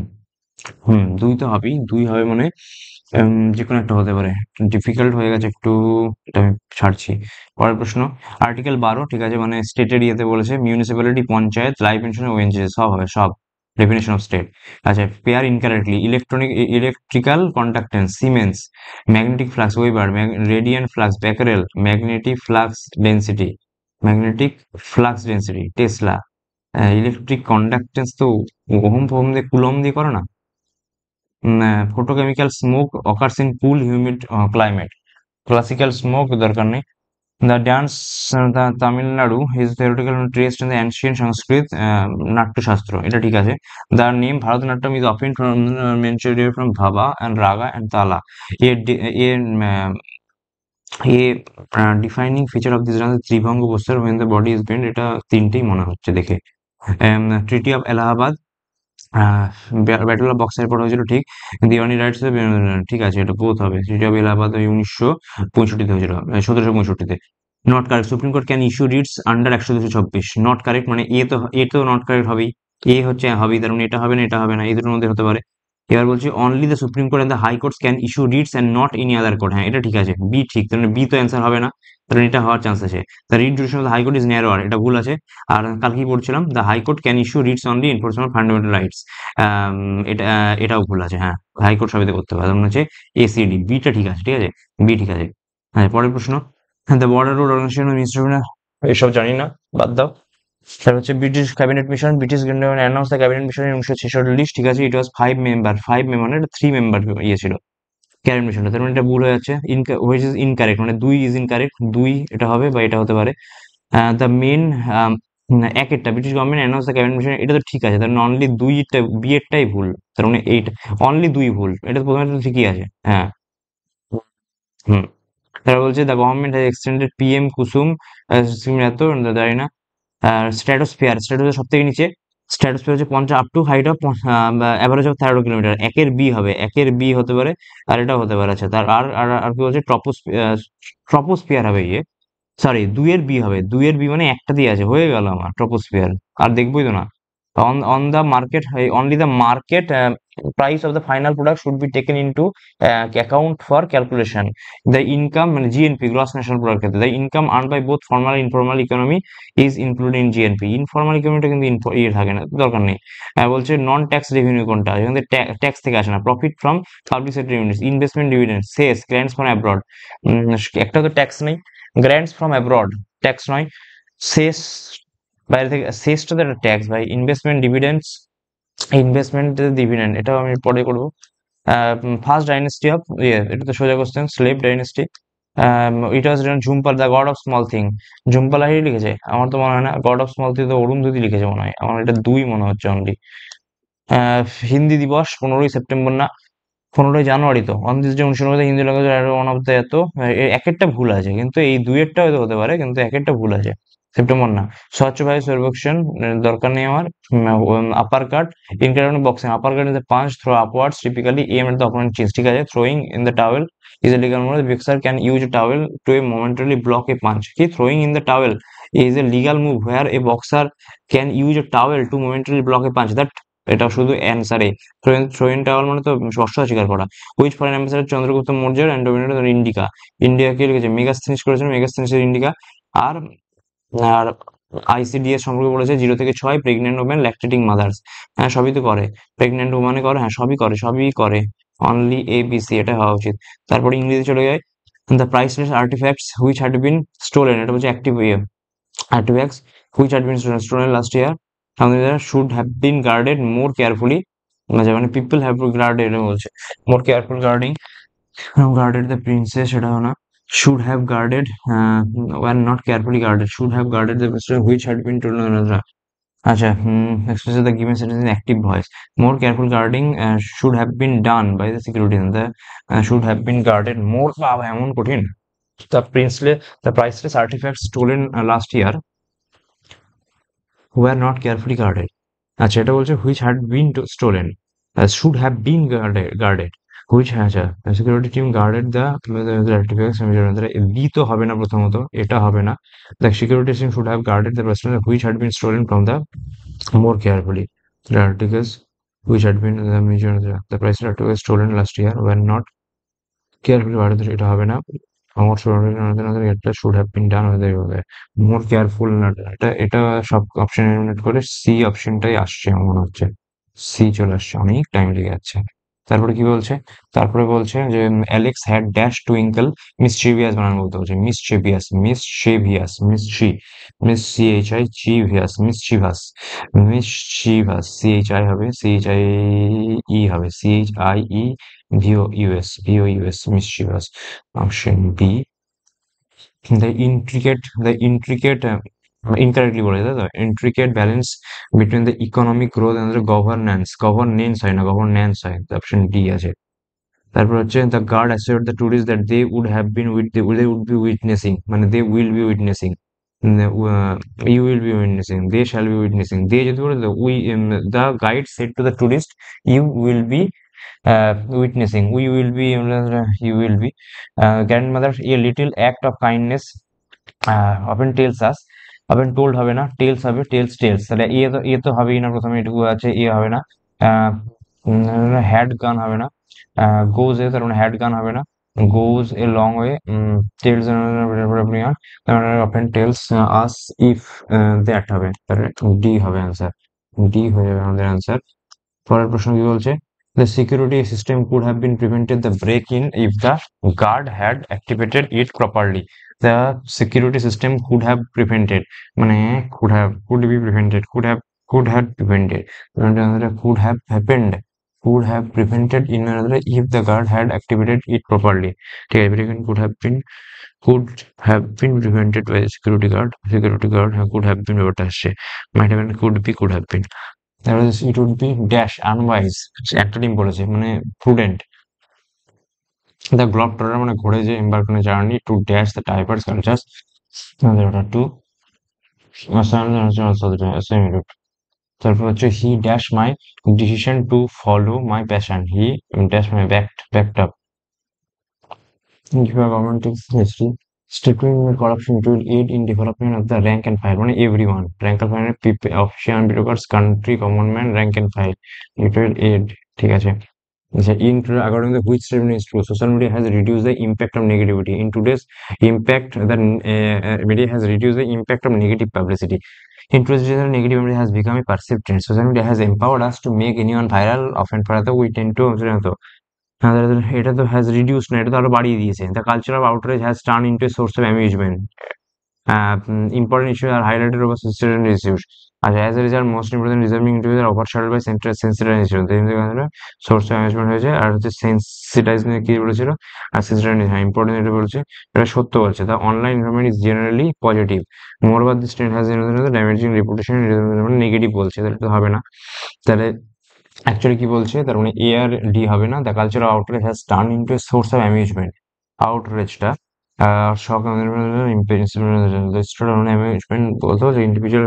দুই তো হবেই, দুই হবে মানে যে কোনো একটা হতে পারে। ডিফিকাল্ট হয়ে গেছে একটু, এটা আমি ছাড়ছি। পরের প্রশ্ন, আর্টিকেল 12, ঠিক আছে, মানে স্টেটের ইয়েতে বলেছে municipality, panchayat, life insurance, ONGC সব হবে, সব ডেফিনেশন অফ স্টেট। আচ্ছা, pair incorrectly, electrical conductance siemens, magnetic flux weber, radiant flux becquerel, magnetic flux density tesla. Electric conductance তো ওহম ফোহম দিয়ে কুলম দিয়ে করে না। Photochemical smoke occurs in cool, humid climate. Classical smoke দরকার নেই। The dance, the Tamil Nadu is theoretical traced in the ancient Sanskrit নাট্য শাস্ত্র, এটা ঠিক আছে। The name Bharatanatyam is often mentioned from Bhava and Raga and Tala. A, a, defining feature of this dance is Tribhanga posture when the body is bent, এটা তিনটেই মনে হচ্ছে দেখে। Treaty of Allahabad, battle of বক্সারের পর হয়েছিল, ঠিক। দিওয়ানি rights, ঠিক আছে, এটা বোথ হবে। সিটি অফ এলাহাবাদ ওই 1965 হয়েছিল, 1765। Not correct, supreme court can issue Ritz under 100-226, not correct মানে এ তো নট কারেক্ট হবেই। এ হচ্ছে হবেই, তার মানে এটা হবে না, এটা হবে না, এই দুটোর মধ্যে হতে পারে। এবার বলছি only the supreme court and the high courts can issue writs and not any other court, হ্যাঁ এটা ঠিক আছে, বি ঠিক, তার মানে বি তো অ্যান্সার হবে না, তার মানে এটা হওয়ার চান্স আছে। The writ jurisdiction of the high court is narrower, এটা ভুল আছে। আর কালকে কি পড়ছিলাম, the high court can issue writs only enforcement fundamental rights, এটাও ভুল আছে, হ্যাঁ হাইকোর্ট সবেতে করতে হবে, তেমন হচ্ছে এসিডি, বিটা ঠিক আছে, ঠিক আছে, বি ঠিক আছে। হ্যাঁ পরের প্রশ্ন, the border road organisation minister, এসব জানি না, বাদ দাও। তার হচ্ছে British cabinet mission, British announce the cabinet mission 1946, ঠিক আছে, ইট ওয়াজ 5 মেম্বার, 5 মেম্বার মানে 3 মেম্বার ইয়ে ছিল ক্যাবিনেট মিশনটা, তার মানে এটা ভুল হয়ে যাচ্ছে, হুইচ ইজ ইনকারেক্ট, মানে দুই ইজ ইনকারেক্ট, দুই এটা হবে বা এটা হতে পারে। দ্য মেন, একেরটা British government announce the cabinet mission, এটা তো ঠিক আছে, তার মানে অনলি দুইটা, বি এরটাই ভুল, তার মানে এইটা অনলি দুই ভুল, এটা তো প্রথমে তো ঠিকই আছে, হ্যাঁ। হুম। তারপর বলছে the government has extended PM Kusum scheme, এত জানি না। আর স্ট্র্যাটোস্ফিয়ার, স্ট্র্যাটোস্ফিয়ার সব থেকে নিচে, স্ট্র্যাটোস্ফিয়ার হচ্ছে 50 up to height of average of 13 kilometre, একের বি হবে, একের বি হতে পারে, আর এটাও হতে পারে। আচ্ছা, তার আর কি বলছে, ট্রপোস্ফিয়ার হবে ইয়ে, সরি দুইয়ের বি হবে, দুইয়ের বি মানে একটা দিয়ে আছে, হয়ে গেল আমার ট্রপোস্ফিয়ার, আর দেখবোই তো না। On the market, only the market price of the final product should be taken into account for calculation. The income মানে GNP, gross national product ক্ষেত্রে, the income earned by both formal and informal economy is included in GNP. Informal economy টা কিন্তু ইয়ে থাকে না, দরকার নেই। বলছে নন ট্যাক্স রেভিনিউ কোনটা, যেখান থেকে ট্যাক্স থেকে আসে না, profit from public sector units, investment, dividend, cess, grants from abroad, একটা তো ট্যাক্স নেই, গ্র্যান্টস ফ্রম অ্যাব্রড ট্যাক্স নয়, সেস বাইরে থেকে, সেসটা তো একটা ট্যাক্স ভাই, ইনভেস্টমেন্ট, ডিভিডেন্ডস, ইনভেস্টমেন্ট ডিভিডেন্ড এটাও আমি পরে করবো। ফার্স্ট ডাইনেস্টি অফ ইয়ে, এটা তো সোজা question, slave dynasty. It was ঝুম্পার the god of small thing, Jhumpa Lahiri লিখেছে, আমার তো মনে হয় না, গড অফ স্মল থিং তো অরুন্ধতী লিখেছে মনে হয়, আমার এটা দুই মনে হচ্ছে অনলি। হিন্দি দিবস 15ই সেপ্টেম্বর না, 15ই জানুয়ারি তো, on this day 1990 Hindi language one of the, এত এক একটা ভুল আছে, কিন্তু এই দুইয়েরটা হয়তো হতে পারে, কিন্তু এক একটা ভুল আছে। সেপ্টেম্বর না, স্বচ্ছ ভাই সর্বেক্ষণ, দরকার নেই আমার। Upper cut, incredible boxing, upper cut is the punch throw upwards typically aim at the opponent chin, ঠিক আছে। Throwing in the towel is a legal move, boxer can use a towel to a momentarily block a punch, কি throwing in the towel is a legal move where a boxer can use a towel to momentarily block a punch, that, এটা শুধু অ্যান্সারে। Throw-in towel মানে তো অস্ত্র শিকার করা। Which foreign ambassador Chandragupta Maurya and dominated Indica, ইন্ডিয়াকে লিখেছে মেগাস্থিনিস করেছেন, মেগাস্থিনিসের ইন্ডিকা। আর আর আইসিডিএস সম্পর্কে বলেছে 0 থেকে 6, প্রেগনেন্ট ওমেন, ল্যাকটেটিং মাদার্স, হ্যাঁ সবই তো করে, প্রেগনেন্ট ওমানে করে, হ্যাঁ সবই করে, সবই করে, অনলি ABC এটা হওয়া উচিত। তারপরে ইংরেজি চলে যায়, the priceless artefacts which had been stolen, এটা বলছে active artifacts which had been stolen last year, something that should have been guarded more carefully, মানে people have guarded, এটা বলছে more careful guarding, guarded the princess, সেটাও না, should have guarded, were not carefully guarded, should have guarded the pistol which had been stolen, আচ্ছা, expresses the given sentence in active voice, more careful guarding should have been done by the security, the should have been guarded more, বাবা এমন কঠিন। the priceless artifacts stolen last year were not carefully guarded, আচ্ছা এটা বলছে which had been stolen, should have been guarded which, আচ্ছা, security team guarded the artifacts, B তো হবে না, প্রথমত এটা হবে না, the security team should have guarded the person which had been stolen from the more carefully the articles, which had been the major the prices that were stolen last year were not carefully বাড়াতে এটা হবে না আমার এটা should have been ডান হতে হবে more careful না এটা সব অপশন এলিমিনেট করে সি অপশনটাই আসছে আমার মনে হচ্ছে সি চলে আসছে অনেক টাইম লেগে যাচ্ছে তারপরে কি বলছে তারপরে বলছে যে Alex had dash twinkle mischievous বানান বলতে হচ্ছে মিসচিভিয়াস মিসচিভাস সিএইচআই হবে সিএইচআই ই হবে সিএইচআই VOUS, mischievous. Option B, the incorrectly বলে তাই তো intricate balance between the economic growth and the governance হয় না governance হয় অপশন ডি আছে তারপর হচ্ছে the guard assured the tourists that they would have been they would be witnessing মানে they will be witnessing you will be witnessing they shall be witnessing they যদি বলে তো the guide said to the tourist you will be witnessing you will be grandmother a little act of kindness often tells us often told হবে না tales হবে tales তাহলে এ তো হবেই না প্রথমে এটুকু আছে এ হবে না হ্যাড গান হবে না গোজ এ তার মানে হ্যাড গান হবে না goes a long way tells often tells us if that হবে তাহলে ডি হবে অ্যান্সার ডি হয়ে যাবে আমাদের অ্যান্সার পরের প্রশ্ন কি বলছে the security system could have been prevented the break-in if the guard had activated it properly the security system could have prevented মানে could have prevented another could have happened could have prevented in another if the guard had activated it properly ঠিক আছে break-in could have been prevented by the security guard could have been ব্যাপারটা আসছে might have been could have been it would be dash unwise একটা team বলেছে মানে prudent the globetrotter মানে ঘোরে যে embark on a journey to dash the diverse cultures আমাদের ওটা টু তারপর হচ্ছে he dash my decision to follow my passion he dash my backed up government takes history strictly corruption to aid in development of the rank and file মানে everyone rank and file people official bureaucrats country common man rank and file it will aid ঠিক আছে according to which statement is true social media has reduced the impact of negativity in today's impact the media has reduced the impact of negative publicity in today's generation negative media has become a perceived trend social media has empowered us to make anyone viral often further we tend to এটা তো has reduced না এটা তো আরো বাড়িয়ে দিয়েছে the culture of outrage has turned into a source of amusement important issues are highlighted over sensitive issues. As a result, most important deserving individuals are overshadowed by sensitive issues. Source management হয়েছে আর হচ্ছে sensitise নিয়ে কি বলেছিল আর sensitise হ্যাঁ important এটা বলছে এটা সত্য বলছে the online environment is generally positive more over this trend has damaging reputation negative বলছে তাহলে তো হবে না তাহলে অ্যাকচুয়ালি কি বলছে তার মানে এ আর ডি হবে না the culture of outrage has turn into a source of amusement আউটরেজটা shock amusement বলতে যে individual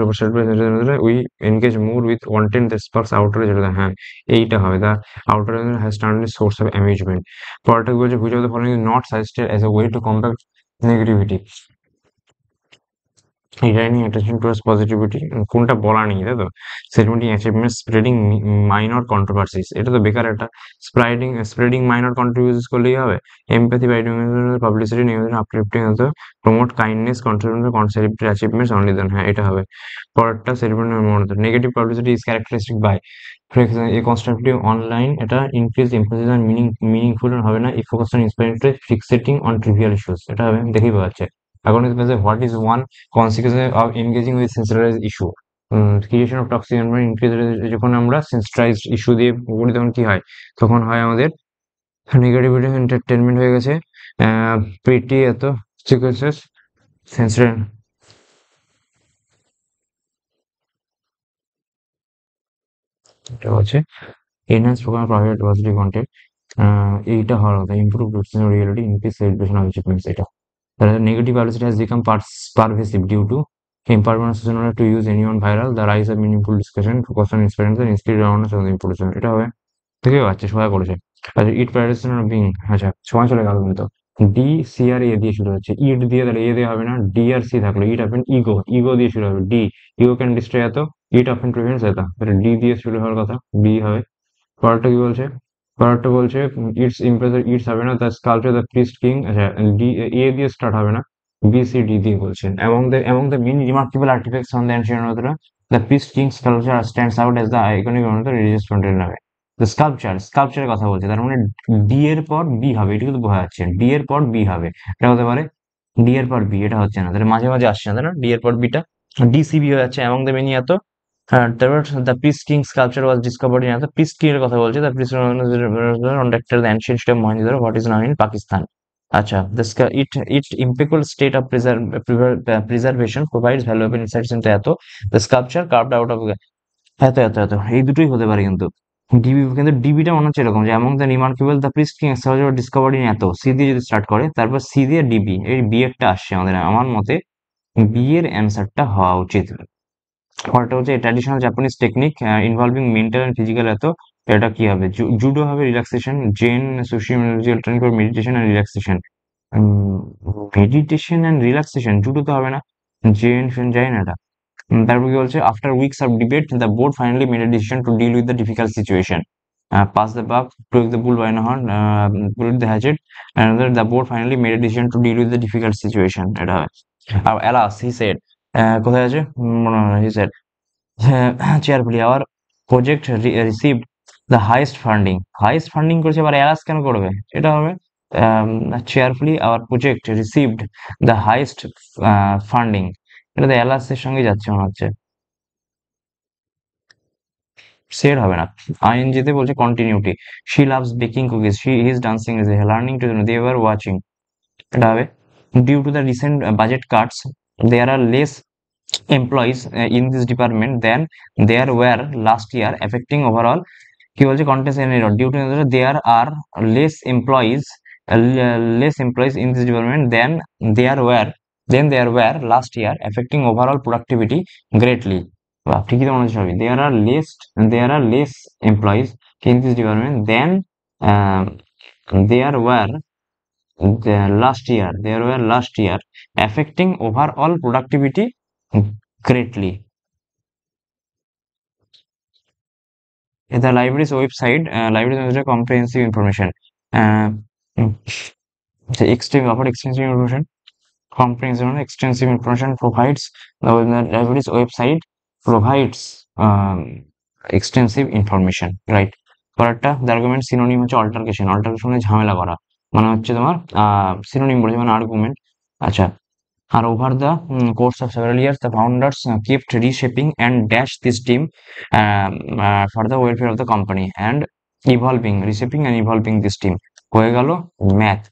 we engage more with content that sparks outrage হ্যাঁ এইটা হবে the outrage has turn a source of amusement পরেরটা বলছে which of the following is not suggested as a way to combat negativity Designing attention towards positivity কোনটা বলা নেই তাই তো celebrating achievements spreading minor controversies এটা তো বেকার একটা spreading minor controversies করলেই হবে empathy by doing publicity uplifting also promote kindness contributing concept achievements only then হ্যাঁ এটা হবে পরেরটা celebrating negative publicity is characteristic by for example a constructive online এটা increase emphasis on meaningful হবে না if focus on inspiring fixating on trivial issues এটা হবে দেখেই পাওয়া যাচ্ছে এখন what is one consequence of engaging with sensationalized issue creation of toxic environment increase যখন আমরা sensationalized issue দিয়ে বলি তখন কি হয় তখন হয় আমাদের নেগেটিভিটি এন্টারটেনমেন্ট হয়ে গেছে পেটি এত consequences sensory এটা হচ্ছে enhance program private positive content এইটা হওয়ার কথা improve perception reality increase celebration of achievements এটা negative publicity has become pervasive due to empowerment social media to use anyone viral, the rise of meaningful discussion, focus on inspiration, and inspired awareness of the importance. এটা হবে থেকে পাচ্ছে সবাই করেছে আচ্ছা ইট paradise being আচ্ছা সময় চলে গেল কিন্তু ডি সি আর এ দিয়ে শুরু হচ্ছে ইট দিয়ে তাহলে এ দিয়ে হবে না ডি আর সি থাকলো ইট অফেন ইগো দিয়ে শুরু হবে ডি ইগো ক্যান ডিস্ট্রয় এত ইট অফেন প্রিভেন্টস এত তাহলে ডি দিয়ে শুরু হওয়ার কথা বি হবে পরেরটা কি বলছে? পরেরটা বলছে ইটস ইমপ্রেসর ইটস হবে না, the sculpture the priest king. আচ্ছা, ডি এ দিয়ে স্টার্ট হবে না, বি সি ডি দিয়ে বলছেন। Among the many remarkable artifacts on the ancient Rudra, the priest king sculpture stands out as the iconic one of the religious fountain নামে। The স্কাল্পচারের কথা বলছে, তার মানে ডি এর পর বি হবে, এটা কিন্তু বোঝা যাচ্ছে ডি এর পর বি হবে। এটা হতে পারে ডি এর পর বি, এটা হচ্ছে না, তাহলে মাঝে মাঝে আসছে না, তাই না? ডি এর পর বিটা ডিসিবি হয়ে যাচ্ছে অ্যামং দ্য মেনি এত। হ্যাঁ, তারপর the piece king sculpture was discovered in the piece king এর কথা বলছে, the piece conducted the ancient state of Mohenjo-daro what is now in Pakistan. আচ্ছা, it impeccable state of preservation provides valuable insights into এত the sculpture carved out of এত এই দুটোই হতে পারে কিন্তু। ডিবি কিন্তু ডিবিটা মনে হচ্ছে এরকম যে among the remarkable the priest king sculpture discovered in এত, সি দিয়ে যদি স্টার্ট করে তারপর সি দিয়ে ডিবি, এই বি এরটা আসছে আমাদের, আমার মতে বি এর অ্যান্সারটা হওয়া উচিত। পরেরটা হচ্ছে traditional Japanese technique involving mental and physical এত, এটা কি হবে? জুডো হবে relaxation, zen sushi meditation and relaxation. Meditation and relaxation, judo তো হবে না, জেন ফেন যাই না এটা। তারপর কি বলছে? After weeks of debate the board finally made a decision to deal with the difficult situation, pass the buck, break the bull by the horn, put the hatchet, the board finally made a decision to deal with the difficult situation, এটা হয়। আর alas he said, কোথায় আছে? He said cheerfully our project received the highest funding করেছে, আবার এরাস কেন করবে? এটা হবে cheerfully our project received the highest funding, এটা তো এলাস এর সঙ্গে যাচ্ছে মনে হচ্ছে, সেড হবে না। আইএনজি তে বলছে continuity, she loves baking cookies, she is dancing is learning to they were watching, এটা হবে due to the recent budget cuts there are less employees in this department than there were last year affecting overall, কি বলছে? Content error due to there are less employees in this department than there were last year affecting overall productivity greatly। বাহ, ঠিকই তো মনে হচ্ছে সবই। There are less employees in this department than uh, there were last year affecting overall productivity greatly। The library's website, library has comprehensive information. Uh, the extensive information, extensive information provides the library's website provides extensive information, right? পরেরটা the argument synonym হচ্ছে altercation, altercation ঝামেলা করা, মানে হচ্ছে তোমার synonym বলেছে মানে argument। আচ্ছা, আর over the course of several years, the founders kept reshaping and dashed this team for the welfare of the company and reshaping and evolving this team। হয়ে গেল ম্যাথ।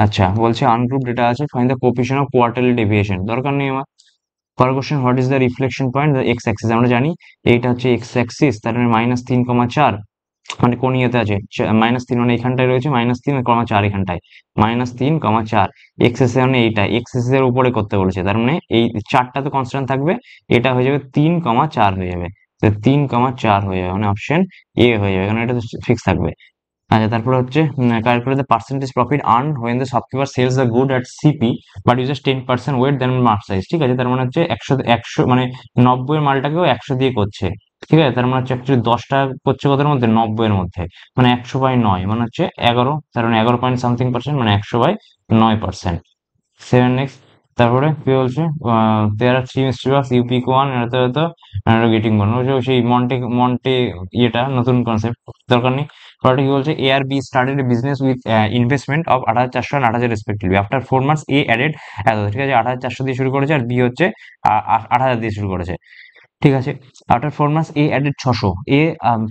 আচ্ছা, বলছে আনগ্রুপ ডেটা আছে, find the coefficient of quarterly deviation, দরকার নেই আমার। পরের question, what is the reflection point the x Axis, আমরা জানি এইটা হচ্ছে এক্স অ্যাক্সিস, তার মানে -3,4, মানে কোন ইয়েতে আছে? -3, মানে এখানটায় রয়েছে -3,4, এখানটায় -3,4, এক্স এস মানে এইটা এক্স এস এর উপরে করতে বলেছে, তার মানে এই 4টা তো কনস্ট্যান্ট থাকবে, এটা হয়ে যাবে 3,4 হয়ে যাবে, তো 3,4 হয়ে যাবে, মানে অপশন এ হয়ে যাবে, কারণ এটা তো ফিক্স থাকবে। আচ্ছা, তারপরে হচ্ছে calculate the percentage profit earn when the shopkeeper sells the good at CP but uses 10% weight than mark size. ঠিক আছে, তার মানে হচ্ছে 100 মানে 90 এর মালটাকেও 100 দিয়ে করছে। ঠিক আছে, তার মানে হচ্ছে অ্যাকচুয়ালি 10টা করছে কতর মধ্যে? 90 এর মধ্যে, মানে 100/9 মানে হচ্ছে 11, তার মানে 11 পয়েন্ট সামথিং পার্সেন্ট, মানে 100/9%। 7 next, তারপরে কি বলছে? There are three mystery box up one, এটা তো গেটিং ওয়ান, সেই মন্টে মন্টে ইয়েটা নতুন কনসেপ্ট, দরকার নেই। পরেরটা কি বলছে? এ আর B started a business with investment of 8,400 and 8,000 respectively, after 4 months A added এত। ঠিক আছে, 8,400 দিয়ে শুরু করেছে আর বি হচ্ছে 8,000 দিয়ে শুরু করেছে। ঠিক আছে, আফটার 4 months এ অ্যাডেড 600, এ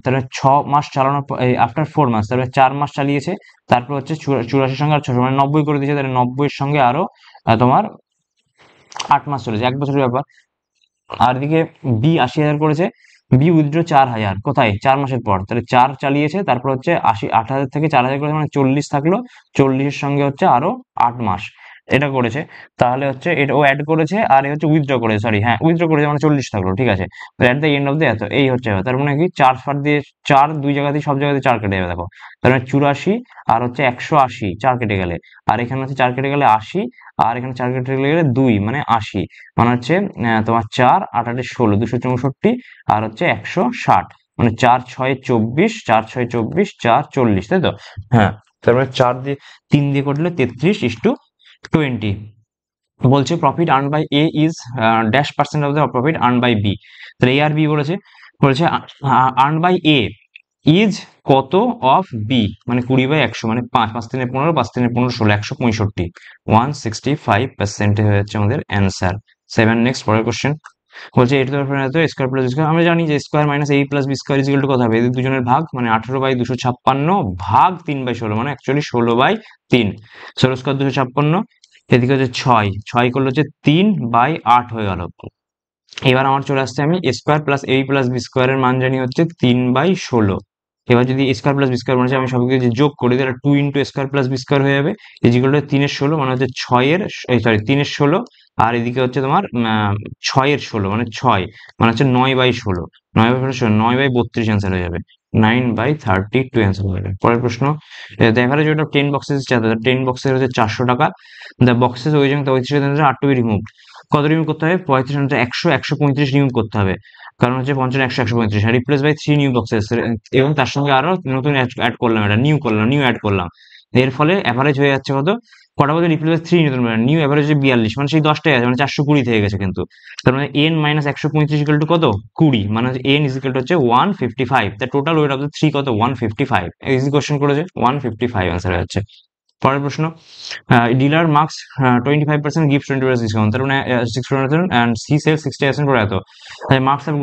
তাহলে 6 মাস চালানোর পর, আফটার 4 months তাহলে 4 মাস চালিয়েছে, তারপর হচ্ছে 84 সঙ্গে আর 600 মানে 90 করে দিয়েছে, তাহলে 90 এর সঙ্গে আরো তোমার 8 মাস চলেছে, 1 বছরের ব্যাপার। আর এদিকে বি 80,000 করেছে, বি উইথড্র 4,000 কোথায়? 4 মাসের পর, তাহলে 4 চালিয়েছে, তারপর হচ্ছে 8,000 থেকে 4,000 করেছে, মানে 40 থাকলো, 40-এর সঙ্গে হচ্ছে আরো 8 মাস এটা করেছে, তাহলে হচ্ছে এটা ও অ্যাড করেছে আর এ হচ্ছে উইথড্র করেছে, সরি হ্যাঁ উইথড্র করেছে, মানে 40 থাকলো। ঠিক আছে, at the end of the এত, এই হচ্ছে ব্যাপার। তার মানে কি 4 ফার দিয়ে 4 দুই জায়গাতেই, সব জায়গাতে 4 কেটে যাবে, দেখো, তার মানে 84 আর হচ্ছে 180, 4 কেটে গেলে, আর এখানে হচ্ছে 4 কেটে গেলে 80, আর এখানে 4 কেটে গেলে 2, মানে 80, মানে হচ্ছে তোমার 4 8 8 16, 264, আর হচ্ছে 160, মানে 4 6 24, 4 6 24, 4 40, তাই তো? হ্যাঁ, তারপরে 3 দিয়ে করলে 33:20। বলছে profit earn by A is dash percent of the profit earn by B. তাহলে এ আর বি বলেছে, বলেছে আর্ন বাই এ ইজ কত অফ বি, মানে 20/100, মানে 5 5 3 15, 5 3 15 16, 165, 165% হয়ে যাচ্ছে আমাদের অ্যান্সার। 7, নেক্সট পরের কোশ্চেন। বলছে এর এত স্কোয়ার প্লাস স্কোয়ার, আমরা জানি যে square minus A plus B square is equal to কত হবে, এদের দুজনের ভাগ, মানে 18/256 ভাগ 3/16, মানে অ্যাকচুয়ালি 16/3। 16 স্কোয়ার 256, এদিকে হচ্ছে 6 করলে হচ্ছে 3/8 হয়ে গেল। এবার আমার চলে আসছে, আমি স্কোয়ার প্লাস এ প্লাস বি স্কোয়ারের মান জানি হচ্ছে 3/16। এবার যদি স্কোয়ার প্লাস বি স্কোয়ার মানে আমি সবকে যদি যোগ করি তাহলে 2 into square plus B square হয়ে যাবে, ইজিক্যাল টু 3/16, মানে হচ্ছে 3/16, আর এদিকে হচ্ছে তোমার 6/16, মানে 6, মানে হচ্ছে 9/16, 9/32 অ্যান্সার হয়ে যাবে। 9/32 অ্যান্সার হয়ে যাবে। পরের প্রশ্ন, the average weight of 10 boxes 10 বক্সের হচ্ছে 400 টাকা। দ্য বক্সেস ওয়েজিং 35 আর টু বি রিমুভ। কত রিমুভ করতে হবে? 35, 135 রিমুভ করতে হবে, কারণ হচ্ছে 55, 100, 135, রিপ্লেস বাই 3 নিউ বক্সেস, এবং তার সঙ্গে আরো নতুন অ্যাড করলাম, এটা নিউ অ্যাড করলাম। এর ফলে অ্যাভারেজ হয়ে যাচ্ছে কত? কটা বলতে রিপ্লেস বাই 3 নতুন, নিউ অ্যাভারেজ 42, মানে সেই 10টাই আছে, মানে 420 থেকে গেছে কিন্তু। তার মানে n মাইনাস 135 ইকুয়াল টু কত? 20, মানে n ইজ ইকুয়াল টু হচ্ছে 155। তার টোটাল ওয়েট অফ দ্য 3 কত? 155। ইজি কোশ্চেন করেছে, 155 অ্যান্সার হয়ে যাচ্ছে। পরের প্রশ্ন, ডিলার মার্কস 25%, গিফট 20% ডিসকাউন্ট, তার মানে 60% অ্যান্ড সি সেল 60% করে এত। Marks of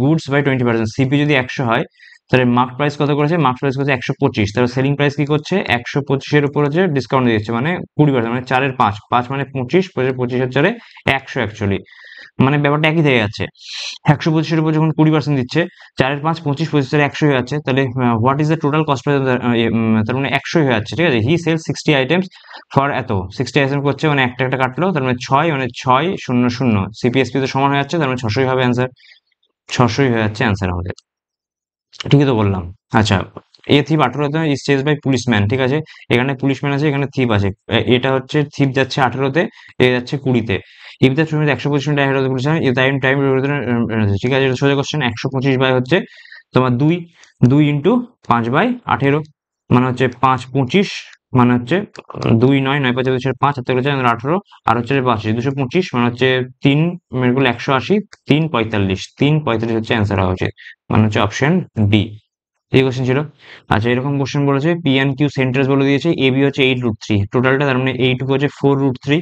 goods by 20%, CP যদি 100 হয় তাহলে মার্ক প্রাইস কত করেছে? মার্ক প্রাইস করেছে 125, তাহলে সেলিং প্রাইস কি করছে? 125-এর উপর হচ্ছে ডিসকাউন্ট দিচ্ছে, মানে 20%, মানে 4-এর 5, 5 মানে 25, 25-এর 4-এ 100 অ্যাকচুয়ালি, মানে ব্যাপারটা একই থেকে যাচ্ছে। 125-এর উপর যখন 20% দিচ্ছে, 4-এর 5 25, 25-এর 100 হয়ে যাচ্ছে, তাহলে what is the total cost price? তার মানে 100 হয়ে যাচ্ছে, ঠিক আছে। হি সেল 60 আইটেমস ফর এত, 60 আইটেম করছে, মানে একটা একটা কাটলো, তার মানে 6, মানে 600, সিপিএসপি তো সমান হয়ে যাচ্ছে, তার মানে 600 হবে অ্যান্সার। 600 হয়ে যাচ্ছে অ্যান্সার আমাদের, ঠিকই তো বললাম। আচ্ছা, এ থিপ 18তে ইজ চেজ বাই পুলিশম্যান, ঠিক আছে। এখানে পুলিশম্যান আছে, এখানে থিপ আছে। এটা হচ্ছে থিপ যাচ্ছে 18তে, এ যাচ্ছে 20-তে। If the student 125 time had policeman, time ঠিক আছে। এটা সোজা কোশ্চেন। 125 বাই হচ্ছে তোমার 2, 2 ইন্টু 5/18, মানে হচ্ছে 5 25, মানে হচ্ছে 2 9 9 5 2 5 হাতে করেছে 18, আর হচ্ছে 5 225, মানে হচ্ছে 3 মেরগুলো 180, 3 45, 3 45 হচ্ছে অ্যান্সার হওয়া উচিত, মানে হচ্ছে অপশন ডি। এই কোশ্চেন ছিল। আচ্ছা, এরকম কোশ্চেন বলেছে, পি এন্ড কিউ সেন্টার্স বলে দিয়েছে, এ বি হচ্ছে 8√3 টোটালটা, তার মানে এইটুকু হচ্ছে 4√3,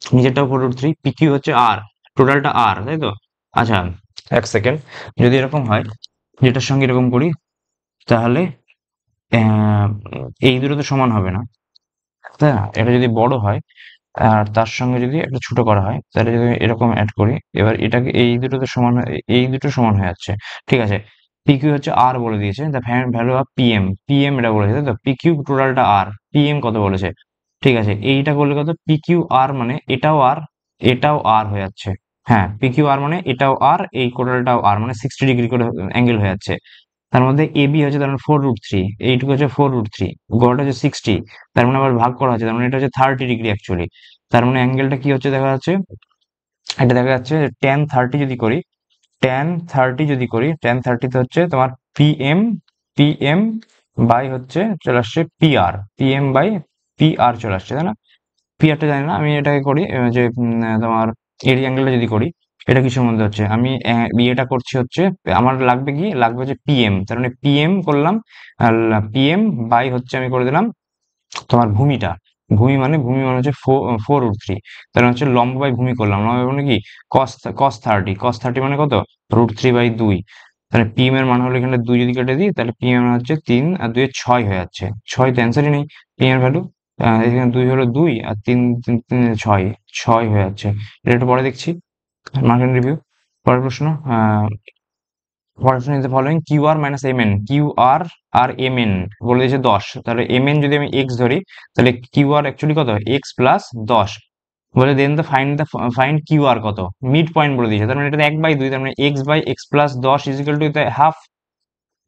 নিচেরটাও 4√3, পি কিউ হচ্ছে আর, টোটালটা আর, তাই তো? আচ্ছা, এক সেকেন্ড, যদি এরকম হয়, যেটার সঙ্গে এরকম করি, তাহলে আহ, এই দুটো তো সমান হবে না, তাই না? এটা যদি বড় হয় আর তার সঙ্গে যদি একটা ছোট করা হয়, তাহলে যদি এরকম অ্যাড করি, এবার এটাকে এই দুটো তো সমান এই দুটো সমান হয়ে যাচ্ছে, ঠিক আছে। পিকিউ হচ্ছে আর বলে দিয়েছে, the value of PM, PM এটা বলেছে, তাই তো? পিকিউ টোটালটা আর, পিএম কত বলেছে, ঠিক আছে। এইটা করলে কত? পিকিউ আর মানে এটাও আর, এটাও আর হয়ে যাচ্ছে। হ্যাঁ, পিকিউ আর মানে এটাও আর, এই টোটালটাও আর, মানে 60 ডিগ্রি করে অ্যাঙ্গেল হয়ে যাচ্ছে। তার মধ্যে এবি হচ্ছে তার মানে 4√3, এইটুকু হচ্ছে 4√3, গড়টা হচ্ছে 60, তার মানে আবার ভাগ করা হচ্ছে, তার মানে এটা হচ্ছে 30 ডিগ্রি অ্যাকচুয়ালি। তার মানে অ্যাঙ্গেলটা কি হচ্ছে দেখা যাচ্ছে, এটা দেখা যাচ্ছে টেন থার্টি যদি করি, টেন থার্টিতে হচ্ছে তোমার পিএম, পিএম বাই হচ্ছে চলে আসছে পিআর, পিএম বাই পিআর চলে আসছে, তাই না? পিআরটা জানি না, আমি এটাকে করি যে তোমার এরিয়া অ্যাঙ্গেলটা যদি করি, এটা কিসের মধ্যে হচ্ছে, আমি বিয়েটা করছি হচ্ছে, আমার লাগবে কি, লাগবে হচ্ছে পিএম, তার মানে পিএম করলাম, আর পিএম বাই হচ্ছে আমি করে দিলাম তোমার ভূমিটা, ভূমি মানে হচ্ছে 4√3, তাহলে হচ্ছে লম্ব বাই ভূমি করলাম, লম্ব মানে কি, কস, কস 30 মানে কত, √3/2, তাহলে পিএম এর মান হলো, এখানে 2 যদি কেটে দিই, তাহলে পিএম এর মান হচ্ছে 3 আর 2 6 হয়ে যাচ্ছে, 6 তো অ্যান্সারই নেই, পিএম এর ভ্যালু, এখানে 2 হলো 2 আর 3 3 3 6, 6 হয়ে যাচ্ছে। এটা একটু পরে দেখছি, মার্কেট রিভিউ। পরের প্রশ্ন, পড়াশোনা is the following, Q R minus M N, Q R আর এম এন বলে দিয়েছে 10, তাহলে এম এন যদি আমি এক্স ধরি, তাহলে কিউ আর অ্যাকচুয়ালি কত, এক্স প্লাস 10, বলে দেন দ্য ফাইন্ড কিউ আর কত, মিড পয়েন্ট বলে দিয়েছে, তার মানে এটা 1/2, তার মানে x/x+10 ইজিক্যাল টু হাফ,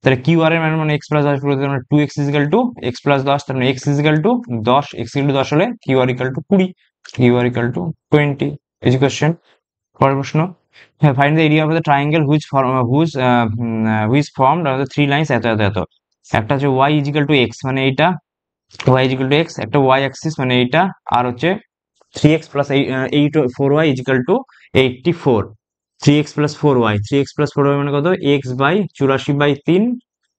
তাহলে কিউ আর এর মান মানে এক্স প্লাস 10 বলে দিতে, মানে 2x ইজিক্যাল টু x+10, তার মানে x is equal to 10, x is equal to 10 হলে Q R equal to 20, Q R equal to 20, এই কোশ্চেন। পরের প্রশ্ন, হ্যাঁ, find the area of the triangle which formed on the three lines এত এত এত। একটা হচ্ছে ওয়াই ইজিক্যাল টু এক্স মানে এইটা, ওয়াই ইজিক্যাল টু এক্স, একটা ওয়াই অ্যাক্সিস মানে এইটা, আর হচ্ছে 3x plus 4y is equal to 84। 3x plus 4y, 3x plus 4y মানে কত, এক্স বাই 84/3,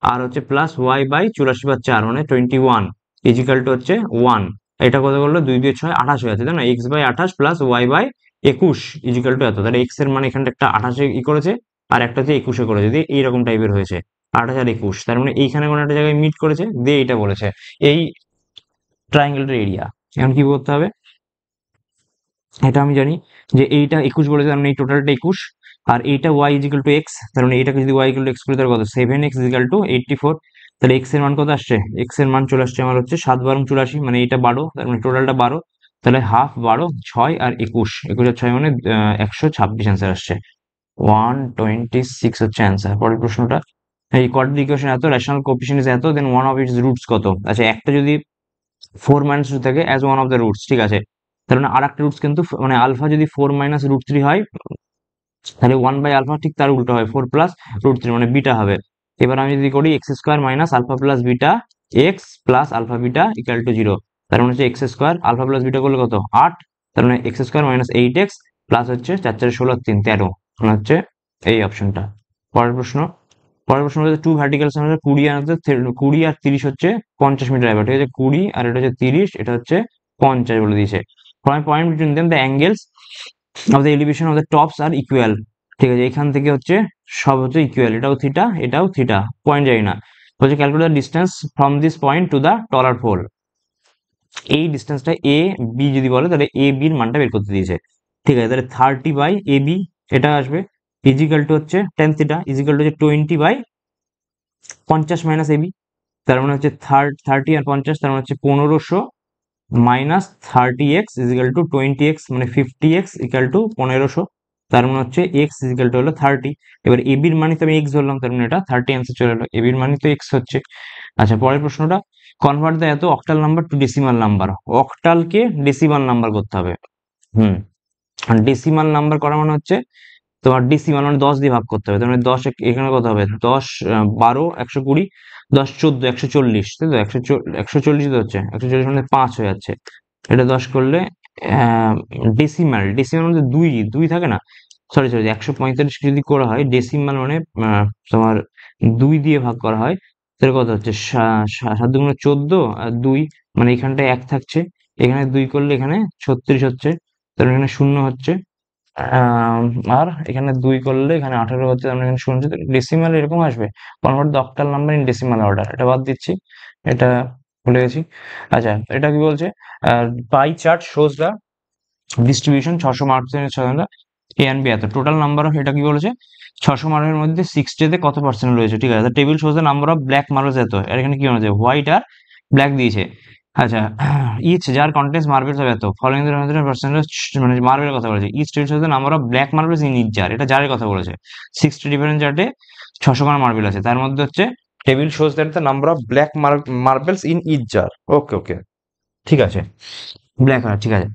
আর হচ্ছে প্লাস ওয়াই বাই 84/4 মানে 21 ইজিক্যাল টু হচ্ছে 1। এটা কত করলো, 2 2 6 28 হয়ে যাচ্ছে, তাই না? X by 28 plus y by 21 is equal to এত। তাহলে এক্স এর মানে এখানটা একটা 28 ই করেছে, আর একটা হচ্ছে 21 এ করেছে, দিয়ে এইরকম টাইপের হয়েছে 28 আর 21, তার মানে এইখানে কোনো একটা জায়গায় মিট করেছে, দিয়ে এটা বলেছে এই ট্রায়াঙ্গেলটার এরিয়া। এখন কি করতে হবে, এটা আমি জানি যে এইটা 21 বলেছে, তার মানে এই টোটালটা 21, আর এইটা y ইজিক্যাল টু এক্স, তার মানে এটাকে যদি y ইকুয়াল টু এক্স করি তাহলে কত, 7x ইজিক্যাল টু 84। তাহলে x এর মান কত আসছে, x এর মান চলে আসছে আমার হচ্ছে 7 12 84, মানে এটা 12, তার মানে টোটালটা 12। তাহলে হাফ 12 6 আর 21, 21 আর 6 মানে 126 অ্যান্সার আসছে, 126 হচ্ছে অ্যান্সার। পরের প্রশ্নটা, এই কোয়াড্রেটিক ইকুয়েশন এত, রেশনাল কোএফিসিয়েন্ট ইজ এত, দেন ওয়ান অফ ইটস রুটস কত। আচ্ছা, একটা যদি 4 - 2 থাকে as one of the roots, ঠিক আছে, তার মানে আর একটা রুটস কিন্তু মানে আলফা যদি 4 - √3 হয়, তাহলে 1/α ঠিক তার উল্টো হয়, 4 + √3 মানে বিটা হবে। এবার আমি যদি করি x square minus alpha plus beta x plus alpha beta equal to 0, তার মানে হচ্ছে x square alpha plus beta করলে কত 8, তার মানে X square minus 8x plus হচ্ছে 4 4 16 3 13, মানে হচ্ছে এই অপশনটা। পরের প্রশ্ন, পরের প্রশ্ন হচ্ছে টু ভার্টিক্যাল হচ্ছে 20 আর 20 আর 30 হচ্ছে 50 মিটার এবার, ঠিক আছে, 20 আর এটা হচ্ছে 30, এটা হচ্ছে 50 বলে দিয়েছে। Point between them the angles of the elevation of the tops are equal, ঠিক আছে, এখান থেকে হচ্ছে সব হচ্ছে ইকুয়াল, এটাও থিটা, পয়েন্ট জানি না। বলছে calculate the distance from this point to the taller pole. এই ডিস্টেন্সটা এ বি যদি বলে তাহলে এ বির মানটা বের করতে দিয়েছে, ঠিক আছে, তাহলে 30/AB এটা আসবে, ইজিক্যাল টু হচ্ছে টেন থিটা ইজিক্যাল টু হচ্ছে 20/50 - AB, তার মানে হচ্ছে 30 আর 50, তার মানে হচ্ছে 1500 minus 30x is equal two 20x, মানে 50x ইকুয়াল টু 1500, তার মানে হচ্ছে x ইজিক্যাল টু হলো 30। এবার এ বির মানে তো আমি x ধরলাম, তার মানে এটা 30 অ্যান্সার চলে এলো, এ বির মানে তো x হচ্ছে। আচ্ছা, পরের প্রশ্নটা, কনভার্ট দ্য এত octal number to decimal number. অক্টালকে ডেসিমাল নাম্বার করতে হবে। হুম, ডেসিমাল নাম্বার করা মানে হচ্ছে তোমার ডেসিমাল মানে 10 দিয়ে ভাগ করতে হবে, তার মানে 10 এখানে কত হবে, 10 12 120, 10 14 140, তাই তো 140 তো হচ্ছে 140 মানে 5 হয়ে যাচ্ছে, এটা 10 করলে ডেসিমাল, ডেসিমাল মানে দুই দুই থাকে না, সরি সরি 145 যদি করা হয় ডেসিমাল মানে তোমার 2 দিয়ে ভাগ করা হয়, তাহলে কত হচ্ছে 7 দুগুণে 14 আর 2, মানে এখানটায় 1 থাকছে, এখানে 2 করলে এখানে 36 হচ্ছে, তাহলে এখানে 0 হচ্ছে, আম, আর এখানে 2 করলে এখানে 18 হচ্ছে, তার মানে এখানে 0 হচ্ছে, ডেসিমাল এরকম আসবে। Convert the octal number in decimal order, এটা বাদ দিচ্ছি, এটা ভুলে গেছি। আচ্ছা, এটা কি বলছে, pie chart shows the distribution 600 marks এর এ এন্ড বি এত, টোটাল নাম্বার অফ, এটা কি বলেছে 600 মার্কের মধ্যে 60 তে কত পার্সেন্ট রয়েছে, ঠিক আছে, table shows the number of black marbles এত, আর এখানে কি হয়েছে হোয়াইট আর ব্ল্যাক দিয়েছে। আচ্ছা, each jar contains marbles of এত, ফলোইং দ্য পার্সেন্টেজ, মানে মার্বেলের কথা বলেছে, each table shows the number of black marbles in each jar, এটা জারের কথা বলেছে, 60 ডিফারেন্ট জারে 600 খানা মার্বেল আছে, তার মধ্যে হচ্ছে table shows that the number of black marbles in each jar. Okay okay, ঠিক আছে, ব্ল্যাক আর ঠিক আছে,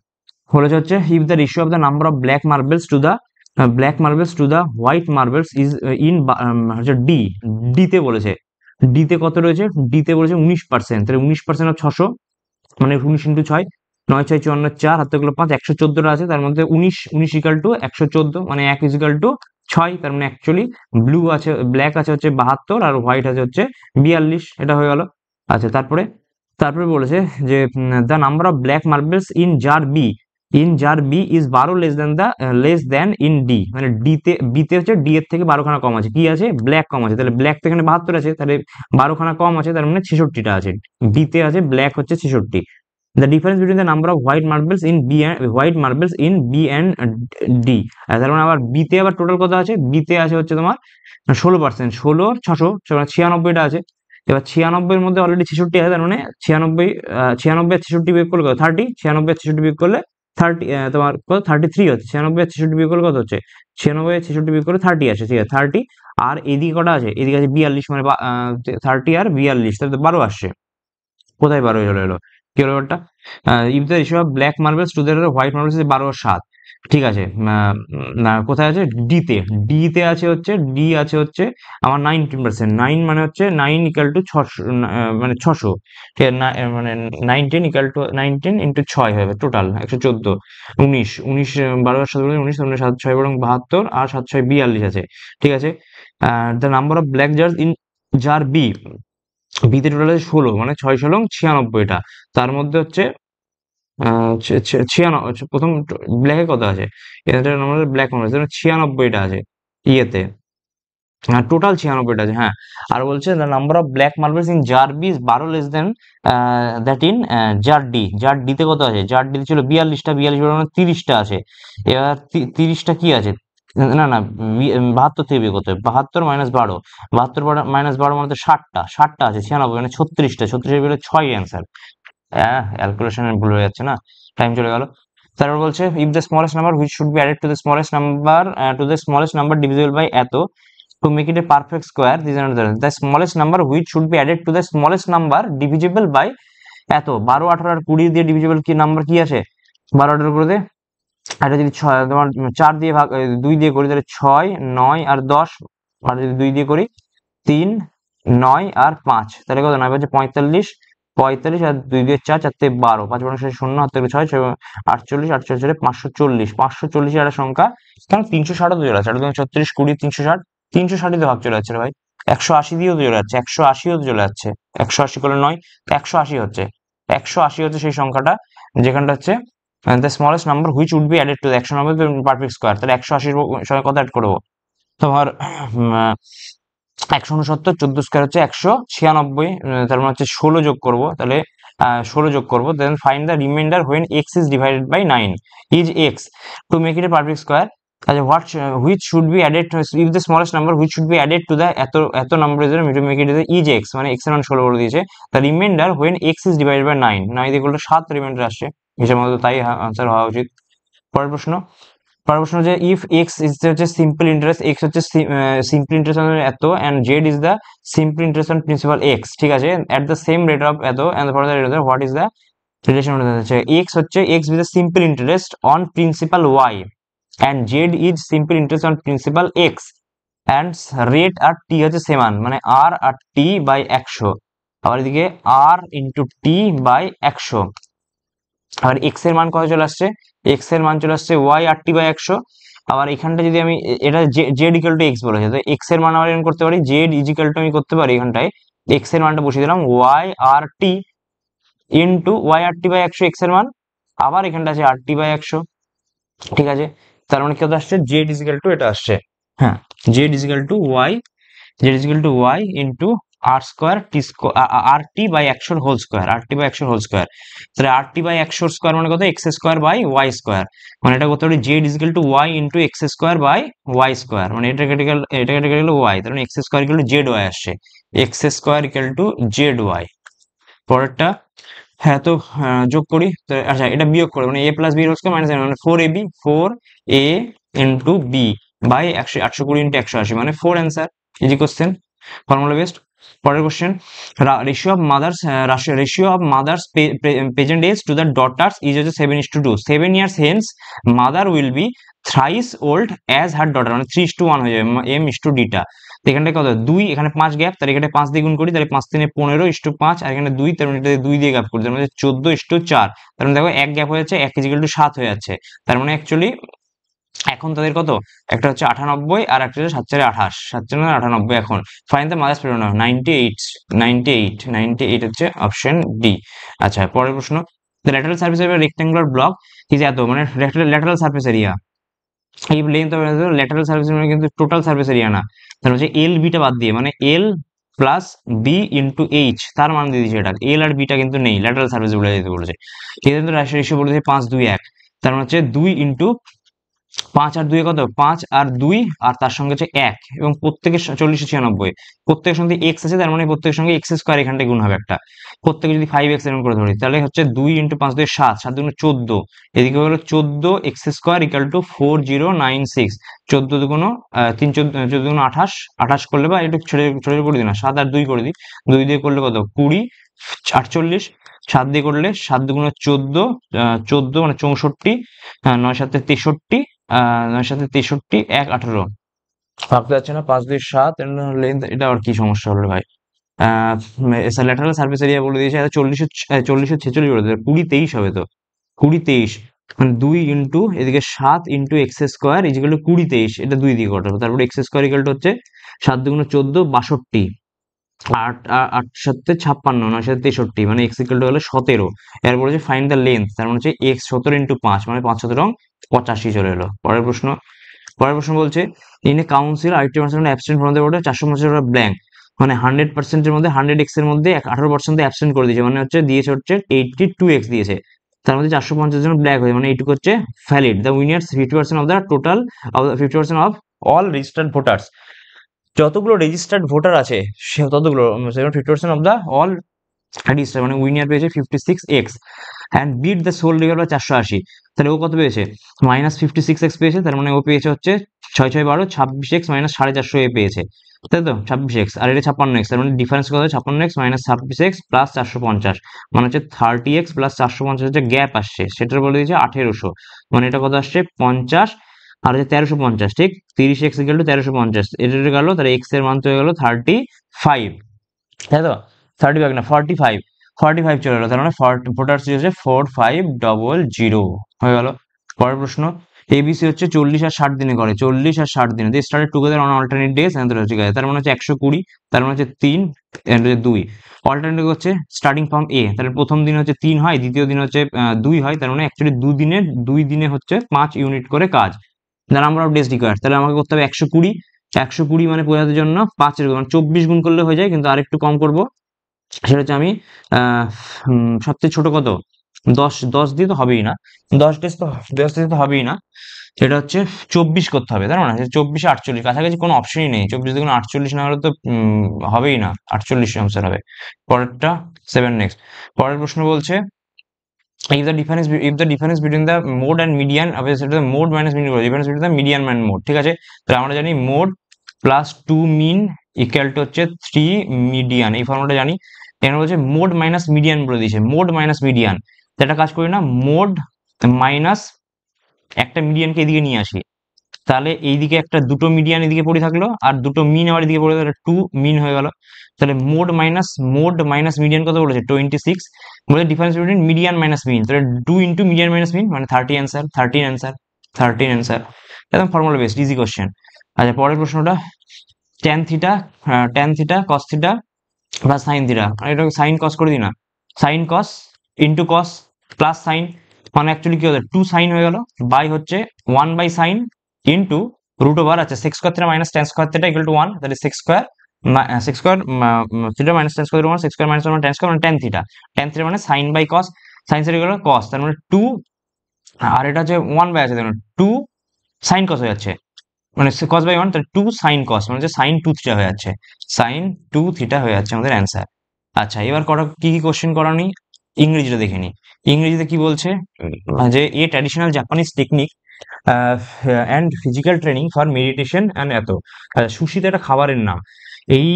বলেছে হচ্ছে if the ratio of the number of black marbles to the white marbles is in হচ্ছে ডি তে বলেছে, ডি তে কত রয়েছে, ডি তে বলেছে 19%, তাহলে 19% অফ 600 মানে 19 ইন্টু 6, 9 6 54 4 হাতে গুলো 5, 114টা আছে, তার মধ্যে 19 ইকাল টু 114, মানে 1 ইজ ইকাল টু 6, তার মানে অ্যাকচুয়ালি ব্লু আছে, ব্ল্যাক আছে হচ্ছে 72 আর হোয়াইট আছে হচ্ছে 42, এটা হয়ে গেল। আচ্ছা, তারপরে তারপরে বলেছে যে the number of black marbles in jar B is 12 less than in D, মানে বিতে হচ্ছে ডি এর থেকে 12 খানা কম আছে, কি আছে ব্ল্যাক কম আছে, তাহলে ব্ল্যাক তো এখানে 72 আছে, তাহলে 12 খানা কম আছে, তার মানে 66টা আছে, বিতে আছে ব্ল্যাক হচ্ছে 66। The difference between the number of white marbles in B and D, তার মানে আবার বিতে আবার টোটাল কত আছে, বিতে আছে হচ্ছে তোমার 16%, 16 600 96টা আছে। এবার 96 এর মধ্যে অলরেডি 66 আছে, তার মানে 96 96 আর 66 বিয়োগ করলে কত 30, 96 আর 66 বিয়োগ করলে 30 তোমার কত 33 হচ্ছে, 96 আর 66 বিয়োগ করলে কত হচ্ছে, 96 আর 66 বিয়োগ করলে 30 আসে, ঠিক আছে 30, আর এদিকে কটা আছে, এদিকে আছে 42, মানে 30 আর 42, তাহলে তো 12 আসছে, কোথায় 12 হলো, এলো কি হলো ব্যাপারটা, if the ratio of black marbles to the white marbles is 12 আর 7, ঠিক আছে, না কোথায় আছে, ডিতে, ডিতে আছে হচ্ছে, ডি আছে হচ্ছে আমার 19%, 9 মানে হচ্ছে 9 ইকাল টু 600, মানে 600, ঠিক আছে, মানে 19 ইকাল টু 19 ইন্টু 6 হবে টোটাল 114, 19, 19 12 আর 7 19, তার মানে 7 6 বরং 72 আর 7 6 42 আছে, ঠিক আছে। The number of black jars in jar B, বিতে টোটাল আছে 16, মানে 6 16 96টা, তার মধ্যে হচ্ছে প্রথম ব্ল্যাকে কত আছে, এটা আমাদের ব্ল্যাক মার্বেল 96টা আছে ইয়েতে, হ্যাঁ টোটাল 96টা আছে, হ্যাঁ। আর বলছে the number of black marbles in jar B is 12 less then that in jar D, jar ডিতে কত আছে, জার ডিতে ছিল 42টা, 42 মানে 30টা আছে। এবার 30টা কি আছে, না না 72 থেকে বিয়োগ করতে হবে, 72 মাইনাস 12, 72 মাইনাস 12 মানে তো 60টা, 60টা আছে, 96 মানে 36টা, 36 এর 6 অ্যান্সার। ক্যালকুলেশনে ভুল হয়ে যাচ্ছে না, টাইম চলে গেল। তারপর বলছে if the smallest number which should be added to the smallest number divisible by এত to make it a perfect square, these are the smallest number which should be added to the smallest number divisible by এত 12 18 আর 20 দিয়ে divisible কি number কি আছে, 12 18 করে দে, এটা যদি তোমার 4 দিয়ে ভাগ 2 দিয়ে করি তাহলে 6 9 আর 10, আর যদি 2 দিয়ে করি 3 9 আর 5, তাহলে কত 9 5 45, 45 আর 2 দিয়ে 4, 4 থেকে 12, 5 বর্ণ শেষে 0, হাত থেকে 6 48, 48 540, 540 এর একটা সংখ্যা, কারণ 360 তো চলে আসছে, 36 20 360, 360 তে ভাগ চলে যাচ্ছে রে ভাই, 180 দিয়েও তো চলে যাচ্ছে, 180ও তো চলে যাচ্ছে, 180 করলে 9, 180 হচ্ছে, 180 হচ্ছে সেই সংখ্যাটা যেখানটা হচ্ছে the smallest number which would be added to 190 perfect square, তাহলে 180 এর সঙ্গে কত অ্যাড করবো তোমার 169, 14 স্কোয়ার হচ্ছে 196, তার মানে হচ্ছে 16 যোগ করবো, তাহলে 16 যোগ করবো, then find the remainder when X is divided by 9, is X to make it a perfect square. আচ্ছা what which should be added if the smallest number which should be added to the এত number is to make it is X, মানে X এর মান 16 করে দিয়েছে, the remainder when X is divided by 9, 9 equal to 7 remainder আসছে, হিসাব মতো তাই আনসার হওয়া উচিত। পরের প্রশ্ন, পরের প্রশ্ন যে ইফ এক্স ইজ হচ্ছে সিম্পল ইন্টারেস্ট, এক্স হচ্ছে সিম্পল ইন্টারেস্ট এত, and Z is the simple interest on principal X, ঠিক আছে, at the same rate of এত, and for the rate of what is the relation হচ্ছে X হচ্ছে X with simple interest on principal Y, and Z is simple interest on principal X, and rate আর T হচ্ছে same, মানে আর আর T by 100, আবার এদিকে আর into T by 100, আবার x এর মান কত চলে আসছে, এক্স এর মান চলে আসছে ওয়াই আর টি বাই 100, আবার এখানটা যদি আমি এটা জেড ইকুয়াল টু এক্স বলেছে, তো এক্স এর মান আবার এরকম করতে পারি, জেড ইজ ইকুয়াল টু আমি করতে পারি এখানটায় এক্স এর মানটা বসিয়ে দিলাম y R T into y R T by 100 x এর মান, আবার এখানটা আছে আর টি বাই 100, ঠিক আছে, তার মানে কত আসছে, জেড ইজ ইকুয়াল টু এটা আসছে, হ্যাঁ, z is equal to y, z is equal to y into R square T square, R T by 100 whole square, R T by 100 whole square, তাহলে আর টি বাই 100 স্কোয়ার মানে কত, x square by y square, মানে এটা করতে পারি z is equal to y into x square by y square, মানে এটা কেটে গেল, এটা কেটে গেল ওয়াই, তার মানে X square equal to Z Y আসছে, X square equal to Z Y. পরেরটা, হ্যাঁ তো যোগ করি তো, আচ্ছা এটা বিয়োগ করে মানে A plus B whole square minus মানে 4ab 4a into B by 820 into 180, মানে 4 answer, easy question, formula based. পরের question, ratio of mother's present age to the daughter's is হচ্ছে 7:2, 7 years hence mother will be thrice old as her daughter, মানে 3:1 হয়ে যাবে, M is to ডিটা, এখানটায় কত 2, এখানে 5 gap, তাহলে এখানে 5 দিয়ে গুণ করি, তাহলে 5 3 15:5, আর এখানে 2, তার মানে 2 দিয়ে গ্যাপ করি, তার মানে 14:4, তার মানে দেখো এক গ্যাপ হয়ে যাচ্ছে, 1 ইকুয়াল টু 7 হয়ে যাচ্ছে, তার মানে অ্যাকচুয়ালি এখন তাদের কত, একটা হচ্ছে 98 আর একটা হচ্ছে 7 28, 7 98 এখন, ফাইন দ্য মাদার্স প্রেজেন্ট 98, 98, 98 হচ্ছে অপশন ডি। আচ্ছা পরের প্রশ্ন, the lateral surface of A rectangular block is এত, মানে ল্যাটারাল সারফেস এরিয়া, এই লেন্থ অফ ল্যাটারাল সারফেস মানে কিন্তু টোটাল সারফেস এরিয়া না, তাহলে হচ্ছে এল বিটা বাদ দিয়ে, মানে এল প্লাস বি ইন্টু এইচ, তার মান দিয়ে দিচ্ছে, এটা এল আর বিটা কিন্তু নেই, ল্যাটারাল সারফেস বলে দিতে বলেছে, কিন্তু রেশিও বলেছে 5:2:1, তার মানে হচ্ছে 2 ইন্টু 5 আর 2 কত, 5 আর 2 আর তার সঙ্গে হচ্ছে 1, এবং প্রত্যেকের 40 96, প্রত্যেকের সঙ্গে এক্স আছে, তার মানে প্রত্যেকের সঙ্গে এক্স স্কোয়ার এখানটায় গুণ হবে একটা, প্রত্যেকে যদি 5x এরকম করে ধরি, তাহলে হচ্ছে 2 ইন্টু 5 2 7, 7 2 14, এদিকে হলো 14 এক্স স্কোয়ার ইকাল টু 4096, 14 দুগুণ 3 14 দুগুণ 28, 28 করলে বা একটু ছেড়ে ছেড়ে করে দিই না, 7 আর 2 করে দিই, 2 দিয়ে করলে কত 20 48, 7 দিয়ে করলে 7 দুগুণে 14, 14 মানে 64, 9 7 63, 9 7 63, 1 18, ভাবতে যাচ্ছে না, 5 2 7, লেন্থ, এটা আবার কি সমস্যা হলো ভাই? ল্যাটারাল সারফেস এরিয়া বলে দিয়েছে, 40 ও 46 বলে দিয়েছে, 20 23 হবে তো, 20 23 মানে 2 ইন্টু এদিকে 7 into x square is equal to 20 23, এটা 2 দিয়ে কটা হবে, তারপরে এক্স স্কোয়ার ইকুয়াল টু হচ্ছে 7 দুগুণে 14, 62, 8 8 সাথে 56, 9 সাথে 63, মানে এক্স ইকুয়াল টু হলো 17। এরপর হচ্ছে ফাইন্ড দ্য লেন্থ, তার মানে হচ্ছে এক্স 17 ইন্টু 5 মানে 5 17 85 চলে এলো। পরের প্রশ্ন বলছে in A council 80% absent from the বোর্ডে, 450 ব্ল্যাঙ্ক, মানে 100% এর মধ্যে 100 এক্স এর মধ্যে 18% অ্যাবসেন্ট করে দিয়েছে, মানে হচ্ছে দিয়েছে হচ্ছে 82 এক্স দিয়েছে, তার মধ্যে 450 জন ব্ল্যাক হয়েছে, মানে এইটুকু হচ্ছে valid. The winners 50% of the total, 50% of all registered voters, যতগুলো রেজিস্টার্ড ভোটার আছে সে ততগুলো 50% অফ দ্য অল রেজিস্টার, মানে উইনার পেয়েছে 56 x, and beat the sole rival বা 480, তাহলে ও কত পেয়েছে? -56 এক্স পেয়েছে, তার মানে ও পেয়েছে হচ্ছে 6 6 12 26 এক্স মাইনাস 450 এ পেয়েছে, তাই তো 26 এক্স, আর এটা 56 এক্স, তার মানে ডিফারেন্স কত? 56 এক্স মাইনাস 26 এক্স প্লাস 450, মানে হচ্ছে 30 এক্স প্লাস 450 যে গ্যাপ আসছে সেটার বলে দিয়েছে 1800, মানে এটা কত আসছে 50, আর হচ্ছে 1350, ঠিক 30 এক্স ইকুয়াল টু 1350, এটা গেল, তাহলে এক্স এর মান তো হয়ে গেল 35, তাই তো 35 না 45, 45 চলে এলো, তার মানে ভোটার্স হচ্ছে 4500 হয়ে গেল। পরের প্রশ্ন, এবিসি হচ্ছে 40 আর 60 দিনে করে, 40 আর 60 দিনে, দিয়ে started together on alternate days, ঠিক আছে, তার মানে হচ্ছে 120, তার মানে হচ্ছে 3 এন্ড হচ্ছে 2, অল্টারনেটিভ হচ্ছে স্টার্টিং ফ্রম এ, তাহলে প্রথম দিন হচ্ছে 3 হয়, দ্বিতীয় দিন হচ্ছে 2 হয়, তার মানে অ্যাকচুয়ালি 2 দিনে হচ্ছে 5 ইউনিট করে কাজ। নাম্বার অফ ডেজ রিকোয়ার্ড, তাহলে আমাকে করতে হবে 120, 120 মানে বোঝানোর জন্য 5 এর মানে 24 গুণ করলে হয়ে যায়, কিন্তু আরেকটু কম করব, সেটা হচ্ছে আমি আহ, সবচেয়ে ছোট কত, 10, 10 দিয়ে তো হবেই না, 10 দিয়ে তো হবেই না, সেটা হচ্ছে 24 করতে হবে, তাই না? 24 48, কাছাকাছি কোনো অপশনই নেই, 24 দিয়ে কোনো 48 না হলে তো হবেই না, 48 আনসার হবে। পরেরটা 7 নেক্সট, পরের প্রশ্ন বলছে if the difference between the mode and median, সেটা mode minus mean, difference between the median and mode, ঠিক আছে, তাহলে আমরা জানি mode plus 2 mean equal to হচ্ছে 3 মিডিয়ান, এই ফর্মুলাটা জানি। এখানে বলছে মোড মাইনাস মিডিয়ান বলে দিয়েছে, মোড মাইনাস মিডিয়ান, একটা কাজ করি না, মোড মাইনাস একটা মিডিয়ানকে এদিকে নিয়ে আসি, তাহলে এইদিকে একটা দুটো মিডিয়ান এদিকে পড়ে থাকলো, আর দুটো মিন আবার এদিকে পড়ে থাকলো, 2 মিন হয়ে গেল, তাহলে মোড মাইনাস মিডিয়ান কত বলেছে 26, বলে difference between median minus mean, তাহলে 2 ইন্টু মিডিয়ান মাইনাস মিন মানে 30 অ্যান্সার, 13 অ্যান্সার, একদম ফর্মুলা বেসড ইজি কোশ্চেন। আচ্ছা পরের প্রশ্নটা, tan theta cos theta plus sine theta, এটা সাইন কস করে দিই না, sine cos into cos plus sine, মানে অ্যাকচুয়ালি কি হলো 2 সাইন হয়ে গেল, বাই হচ্ছে 1 by sine into root over, আচ্ছা sec square theta minus tan square theta equal to 1, তাহলে sec square theta minus tan square 1, sec square minus 1 tan square মানে tan theta মানে sine by cos, sine theta equal to cos, তার মানে 2, আর এটা হচ্ছে 1 by আছে, তার 2 sign কস হয়ে যাচ্ছে, মানে কস বাই 1, তাহলে 2 সাইন কস মানে হচ্ছে সাইন 2 থিটা হয়ে যাচ্ছে, সাইন 2 থিটা হয়ে যাচ্ছে আমাদের অ্যান্সার। আচ্ছা এবার কটা কি কি কোশ্চেন করানি, ইংরেজিটা দেখে নি। ইংরেজিতে কি বলছে, যে এ traditional Japanese technique and physical training for meditation and এত, সুশি তো একটা খাবারের নাম, এই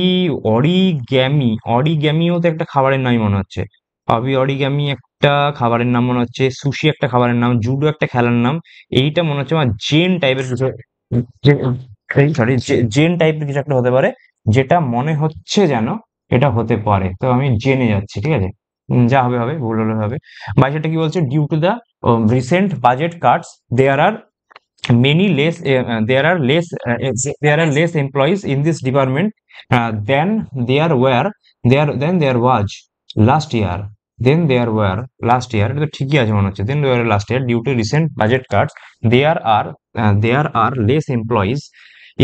অরিগ্যামিও তো একটা খাবারের নামই মনে হচ্ছে, অরিগ্যামি একটা খাবারের নাম মনে হচ্ছে, সুশি একটা খাবারের নাম, জুডো একটা খেলার নাম, এইটা মনে হচ্ছে আমার জেন টাইপের কিছু, সরি জেন টাইপের কিছু একটা হতে পারে, যেটা মনে হচ্ছে যেন এটা হতে পারে, তো আমি জেনে যাচ্ছি, ঠিক আছে, যা হবে হবে, ভুল হলে হবে। বা সেটা কি বলছে, due to the recent budget cuts there are many less there are less employees in this department than there was last year, এটা তো ঠিকই আছে মনে হচ্ছে, then there were last year due to recent budget cuts there are less employees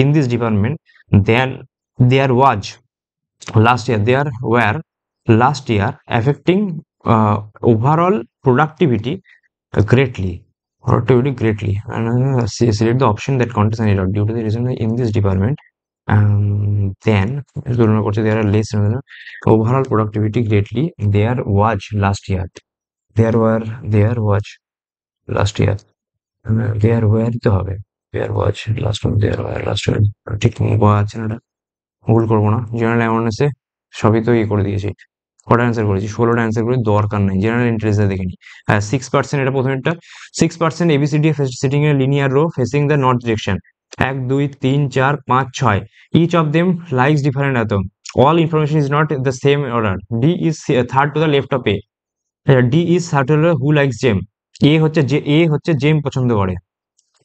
in this department than there was last year, there were last year, affecting overall productivity greatly, and select the option that contains an error due to the reason in this department, then তুলনা করছে there are less overall productivity greatly there was last year, there was last year, there were তো হবে, there was last one, there were last year, ঠিক আছে না, এটা ভুল করবো না, জেনারেল অ্যাওয়ারনেসে সবই তো ইয়ে করে দিয়েছি। কটা অ্যান্সার করেছি? 16টা অ্যান্সার করি, দরকার নেই, জেনারেল ইন্টারেস্টে দেখে নি। হ্যাঁ, 6%, এটা প্রথমেরটা। 6% ABCD sitting in a linear row facing the north direction. 1 2 3 4 5 6, each of them likes different atom, all information is not the same order. D is third to the left of A. D is third to the who likes Jem. A হচ্ছে জেম পছন্দ করে,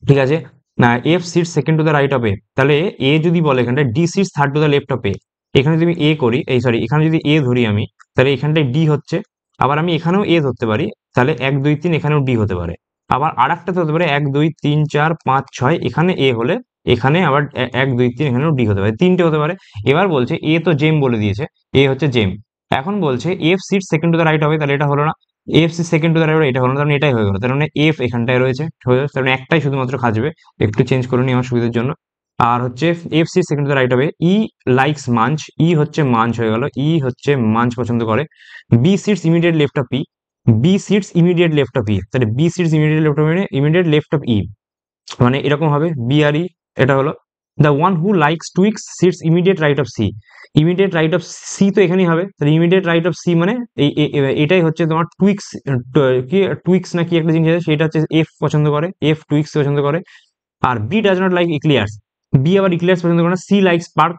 ঠিক আছে। না, F sits second to the right of A, তাহলে A যদি বলে এখানটা D sits third to the left of A, এখানে যদি আমি এ করি, এই সরি, এখানে যদি এ ধরি আমি, তাহলে এখানটায় ডি হচ্ছে। আবার আমি এখানেও এ ধরতে পারি, তাহলে 1 2 3 এখানেও ডি হতে পারে। আবার আর একটা হতে পারে 1 2 3 4 5 6, এখানে এ হলে এখানে আবার 1 2 3 এখানেও ডি হতে পারে, তিনটে হতে পারে। এবার বলছে এ তো জেম বলে দিয়েছে, এ হচ্ছে জেম। এখন বলছে F sit second to the right হবে, তাহলে এটা হলো না। F C second to the right, এটা হলো না, তার মানে এটাই হয়ে গেল। তার মানে এফ এখানটায় রয়েছে, হয়ে যাচ্ছে, তার মানে একটাই শুধুমাত্র খাজবে। একটু চেঞ্জ করে নিই আমার সুবিধার জন্য। আর হচ্ছে F C second to the right হবে। ই লাইকস মাঞ্চ, ই হচ্ছে মাঞ্চ হয়ে গেল, ই হচ্ছে মাঞ্চ পছন্দ করে। B sits immediate left of P, B sits immediate left of E, তাহলে B sits immediate left of মানে ইমিডিয়েট লেফট অফ ই, মানে এরকম হবে বি আর ই। এটা হলো the one who likes Twix sits immediate right of C, immediate right of C তো এখানেই হবে, তাহলে ইমিডিয়েট রাইট অফ সি মানে এটাই হচ্ছে তোমার টুইক্স, কি টুইক্স না কি একটা জিনিস আছে, সেটা হচ্ছে এফ পছন্দ করে, এফ টুইক্স পছন্দ করে। আর B does not like eclairs, B আবার ইক্লিয়ার্স পছন্দ করে না। সি লাইকস পার্ক,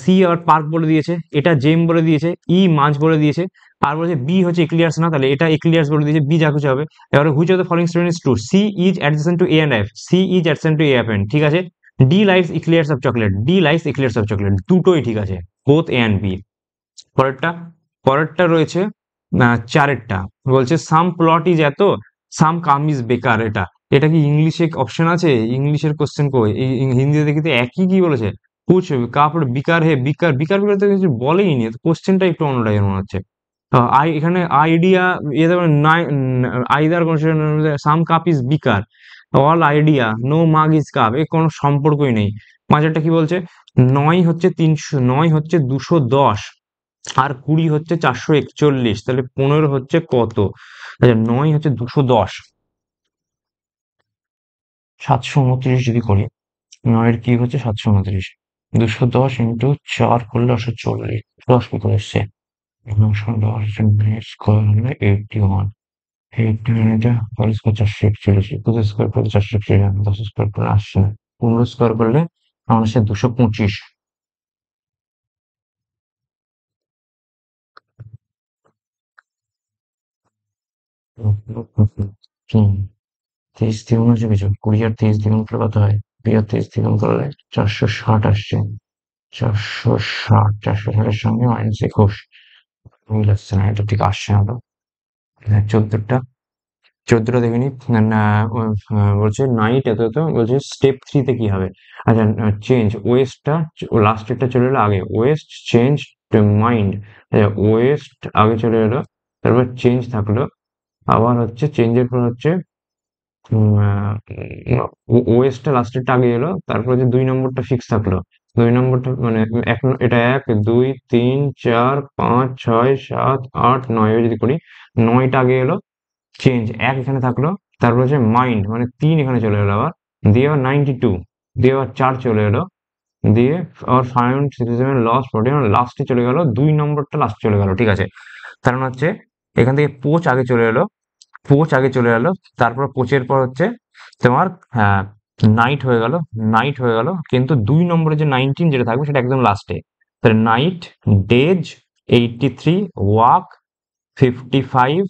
সি আবার পার্ক বলে দিয়েছে, এটা জেম বলে দিয়েছে, ই মাঞ্চ বলে দিয়েছে। আর বলেছে বি হচ্ছে ইক্লিয়ার্স না, তাহলে এটা ইক্লিয়ার্স বলে দিয়েছে, বি যা কিছু হবে। এবারে which of the following statement is true? C is adjacent to A and F, C is adjacent to A F and, ঠিক আছে। D likes eclairs of chocolate, D likes eclairs of chocolate, দুটোই ঠিক আছে, both A and B. পরেরটা, পরেরটা রয়েছে চারেরটা, বলছে some plot is এত, সাম কাম ইজ বেকার। এটা এটা কি ইংলিশে অপশন আছে? ইংলিশের কোশ্চেন কই? এই হিন্দিতে দেখিতে একই কি বলেছে, কুছ কাপড় বিকার হে, বিকার বিকার বিকার তো কিছু বলেই নি, কোশ্চেনটা একটু অন্য টাইপের মনে হচ্ছে। এখানে আইডিয়া, এতে নাই, either some cup is beaker, all idea, no mug is cup, এ কোনো সম্পর্কই নেই। পাঁচেরটা কি বলছে? 9 হচ্ছে 300, 9 হচ্ছে 210, আর 20 হচ্ছে 441, তাহলে 15 হচ্ছে কত? আচ্ছা, 9 হচ্ছে 210, 729 যদি করি, 9 কি হচ্ছে 729, 210 ইন্টু 4 করলে 840, 10 কি করে এসছে? 910 স্কোয়ার হলে 81, 81 এটা হোল স্কোয়ার 441, 2 স্কোয়ার করলে 441, 10 স্কোয়ার করলে আসছে না, 15 স্কোয়ার করলে আমার আসছে 225। হুম, 23 দ্বিগুণ হচ্ছে কিছু, 20 আর 23 দ্বিগুণ করলে কত হয়? 20 আর 23 দ্বিগুণ করলে 460 আসছে, 460, 460-এর সঙ্গে -21, মিল আসছে না, এটা ঠিক আসছে না তো। 14টা, 14টা দেখে নি। না, বলছে নাইট এত এত, বলছে স্টেপ 3 তে কি হবে? আচ্ছা, চেঞ্জ ওয়েস্টটা, লাস্টেরটা চলে এলো আগে, ওয়েস্ট চেঞ্জ মাইন্ড। আচ্ছা, ওয়েস্ট আগে চলে এলো, তারপর চেঞ্জ থাকলো, আবার হচ্ছে চেঞ্জের পর হচ্ছে ওএসটা লাস্টেরটা আগে এলো, তারপর যে 2 নম্বরটা ফিক্স থাকলো। 2 নম্বরটা মানে এটা 1 2 3 4 5 6 7 8 9 যদি করি, 9টা আগে এলো, চেঞ্জ 1 এখানে থাকলো, তারপর হচ্ছে মাইন্ড মানে 3 এখানে চলে এলো আবার, দিয়ে আবার 92, দিয়ে আবার 4 চলে এলো, দিয়ে আবার ফাইন্ড 67 লস 41, লাস্টে চলে গেল, 2 নম্বরটা লাস্ট চলে গেল, ঠিক আছে। কারণ হচ্ছে এখান থেকে পোচ আগে চলে এলো, পোচ আগে চলে এলো, তারপর পোচের পর হচ্ছে তোমার হ্যাঁ নাইট হয়ে গেল, নাইট হয়ে গেল, কিন্তু 2 নম্বরে যে 19 যেটা থাকবে সেটা একদম লাস্টে। তাহলে নাইট, ডেজ 83, ওয়াক 55,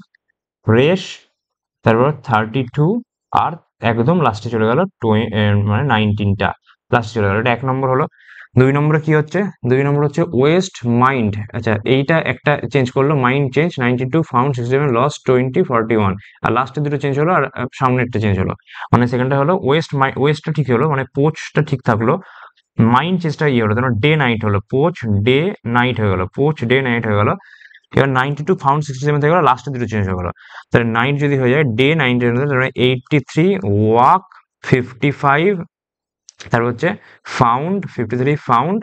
রেশ তারপর 32, আর একদম লাস্টে চলে গেল মানে 19টা লাস্টে চলে গেল, এটা 1 নম্বর হলো। 2 নম্বরে কি হচ্ছে? 2 নম্বর হচ্ছে ওয়েস্ট মাইন্ড, আচ্ছা এইটা একটা চেঞ্জ করলো, মাইন্ড চেঞ্জ 92, ফাউন্ড 67, লস 20, 41, আর লাস্টে দুটো চেঞ্জ হলো, আর সামনেরটা চেঞ্জ হলো। মানে সেকেন্ডটা হলো ওয়েস্ট, ওয়েস্টটা ঠিক হলো, মানে পোচটা ঠিক থাকলো, মাইন্ড চেঞ্জটা ইয়ে হলো, তোমার ডে নাইট হলো, পোচ ডে নাইট হয়ে গেল, পোচ ডে নাইট হয়ে গেল। এবার 92 ফাউন্ড 67 থেকে গেল, লাস্টে দুটো চেঞ্জ হয়ে গেল, তাহলে নাইট যদি হয়ে যায় ডে 90, তাহলে 83, ওয়াক 55, তারপর হচ্ছে ফাউন্ড 53, ফাউন্ড,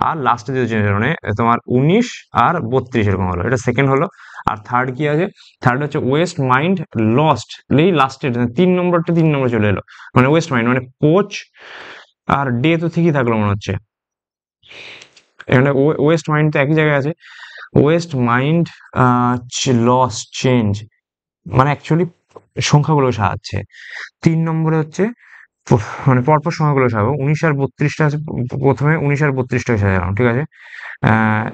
আর লাস্টে দুটো চেঞ্জ হলো, মানে তোমার 19 আর 32 এরকম হলো, এটা সেকেন্ড হলো। আর থার্ড কি আছে? থার্ড হচ্ছে ওয়েস্ট মাইন্ড লস্ট, এই লাস্টের 3 নম্বরটা 3 নম্বর চলে এলো, মানে ওয়েস্ট মাইন্ড মানে কোচ আর ডে তো ঠিকই থাকলো মনে হচ্ছে, এখানে ওয়েস্ট মাইন্ড তো একই জায়গায় আছে, ওয়েস্ট মাইন্ড লস চেঞ্জ, মানে অ্যাকচুয়ালি সংখ্যাগুলো সাজাচ্ছে। 3 নম্বরে হচ্ছে মানে পরপর সংখ্যাগুলো সাজাবো। 19 আর 32টা আছে, প্রথমে 19 আর 32টাকে সাজালাম, ঠিক আছে?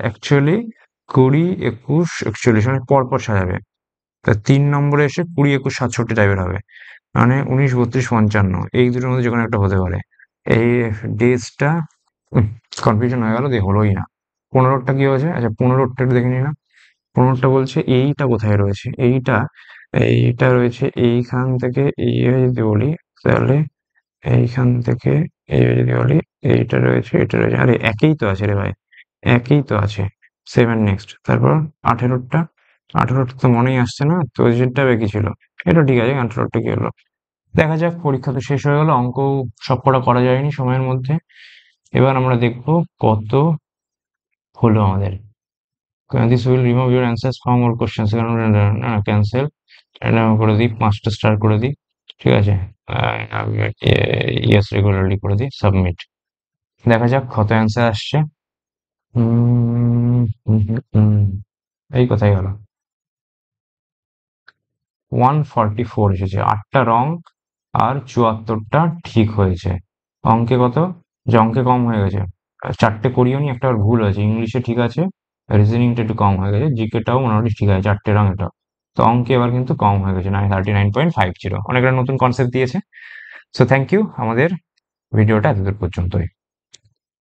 অ্যাকচুয়ালি 20, 21, 41 মানে পরপর সাজাবে। তা 3 নম্বরে এসে 20, 21, 67 টাইপের হবে। মানে 19, 32, 55 এই দুটোর মধ্যে যেকোনো একটা হতে পারে। এই ডেজটা কনফিউশন হয়ে গেল, দিয়ে হলোই না। 15টা কি হয়েছে? আচ্ছা 15টা একটু দেখে নিলাম। 15টা বলছে এইটা কোথায় রয়েছে? এইটা, এইটা রয়েছে এইখান থেকে এইভাবে যদি বলি, তাহলে এইখান থেকে এইভাবে যদি বলি, এইটা রয়েছে, এটা রয়েছে। আরে একই তো আছে রে ভাই, একই তো আছে। 7 নেক্সট। তারপর 18টা, 18টা তো মনেই আসছে না, তো যেটা বাকি ছিল। এটা ঠিক আছে, 18টা কি হলো? দেখা যাক, পরীক্ষা তো শেষ হয়ে গেল, অঙ্ক সবকটা করা যায়নি সময়ের মধ্যে। এবার আমরা দেখবো কত হলো আমাদের। This will remove your answers from or question, না ক্যান্সেল, এটা করে দিই, 5টা স্টার করে দিই, ঠিক আছে? ইয়েস রেগুলারলি করে দিই, সাবমিট। দেখা যাক কত অ্যান্সার আসছে। উম, হুম, হুম, হুম। এই কোথায় গেল? 144 এসেছে, 8টা রং আর 74টা ঠিক হয়েছে। অঙ্কে কত? যে অঙ্কে কম হয়ে গেছে, 4টে করিওনি, একটা আবার ভুল হয়েছে, ইংলিশে ঠিক আছে, রিজনিংটা একটু কম হয়ে গেছে, জিকেটাও মোটামুটি ঠিক আছে, 4টে রং এটাও। তো অঙ্কে এবার কিন্তু কম হয়ে গেছে, 39.50, অনেকটা নতুন কনসেপ্ট দিয়েছে। সো থ্যাংক ইউ, আমাদের ভিডিওটা এতদূর পর্যন্তই।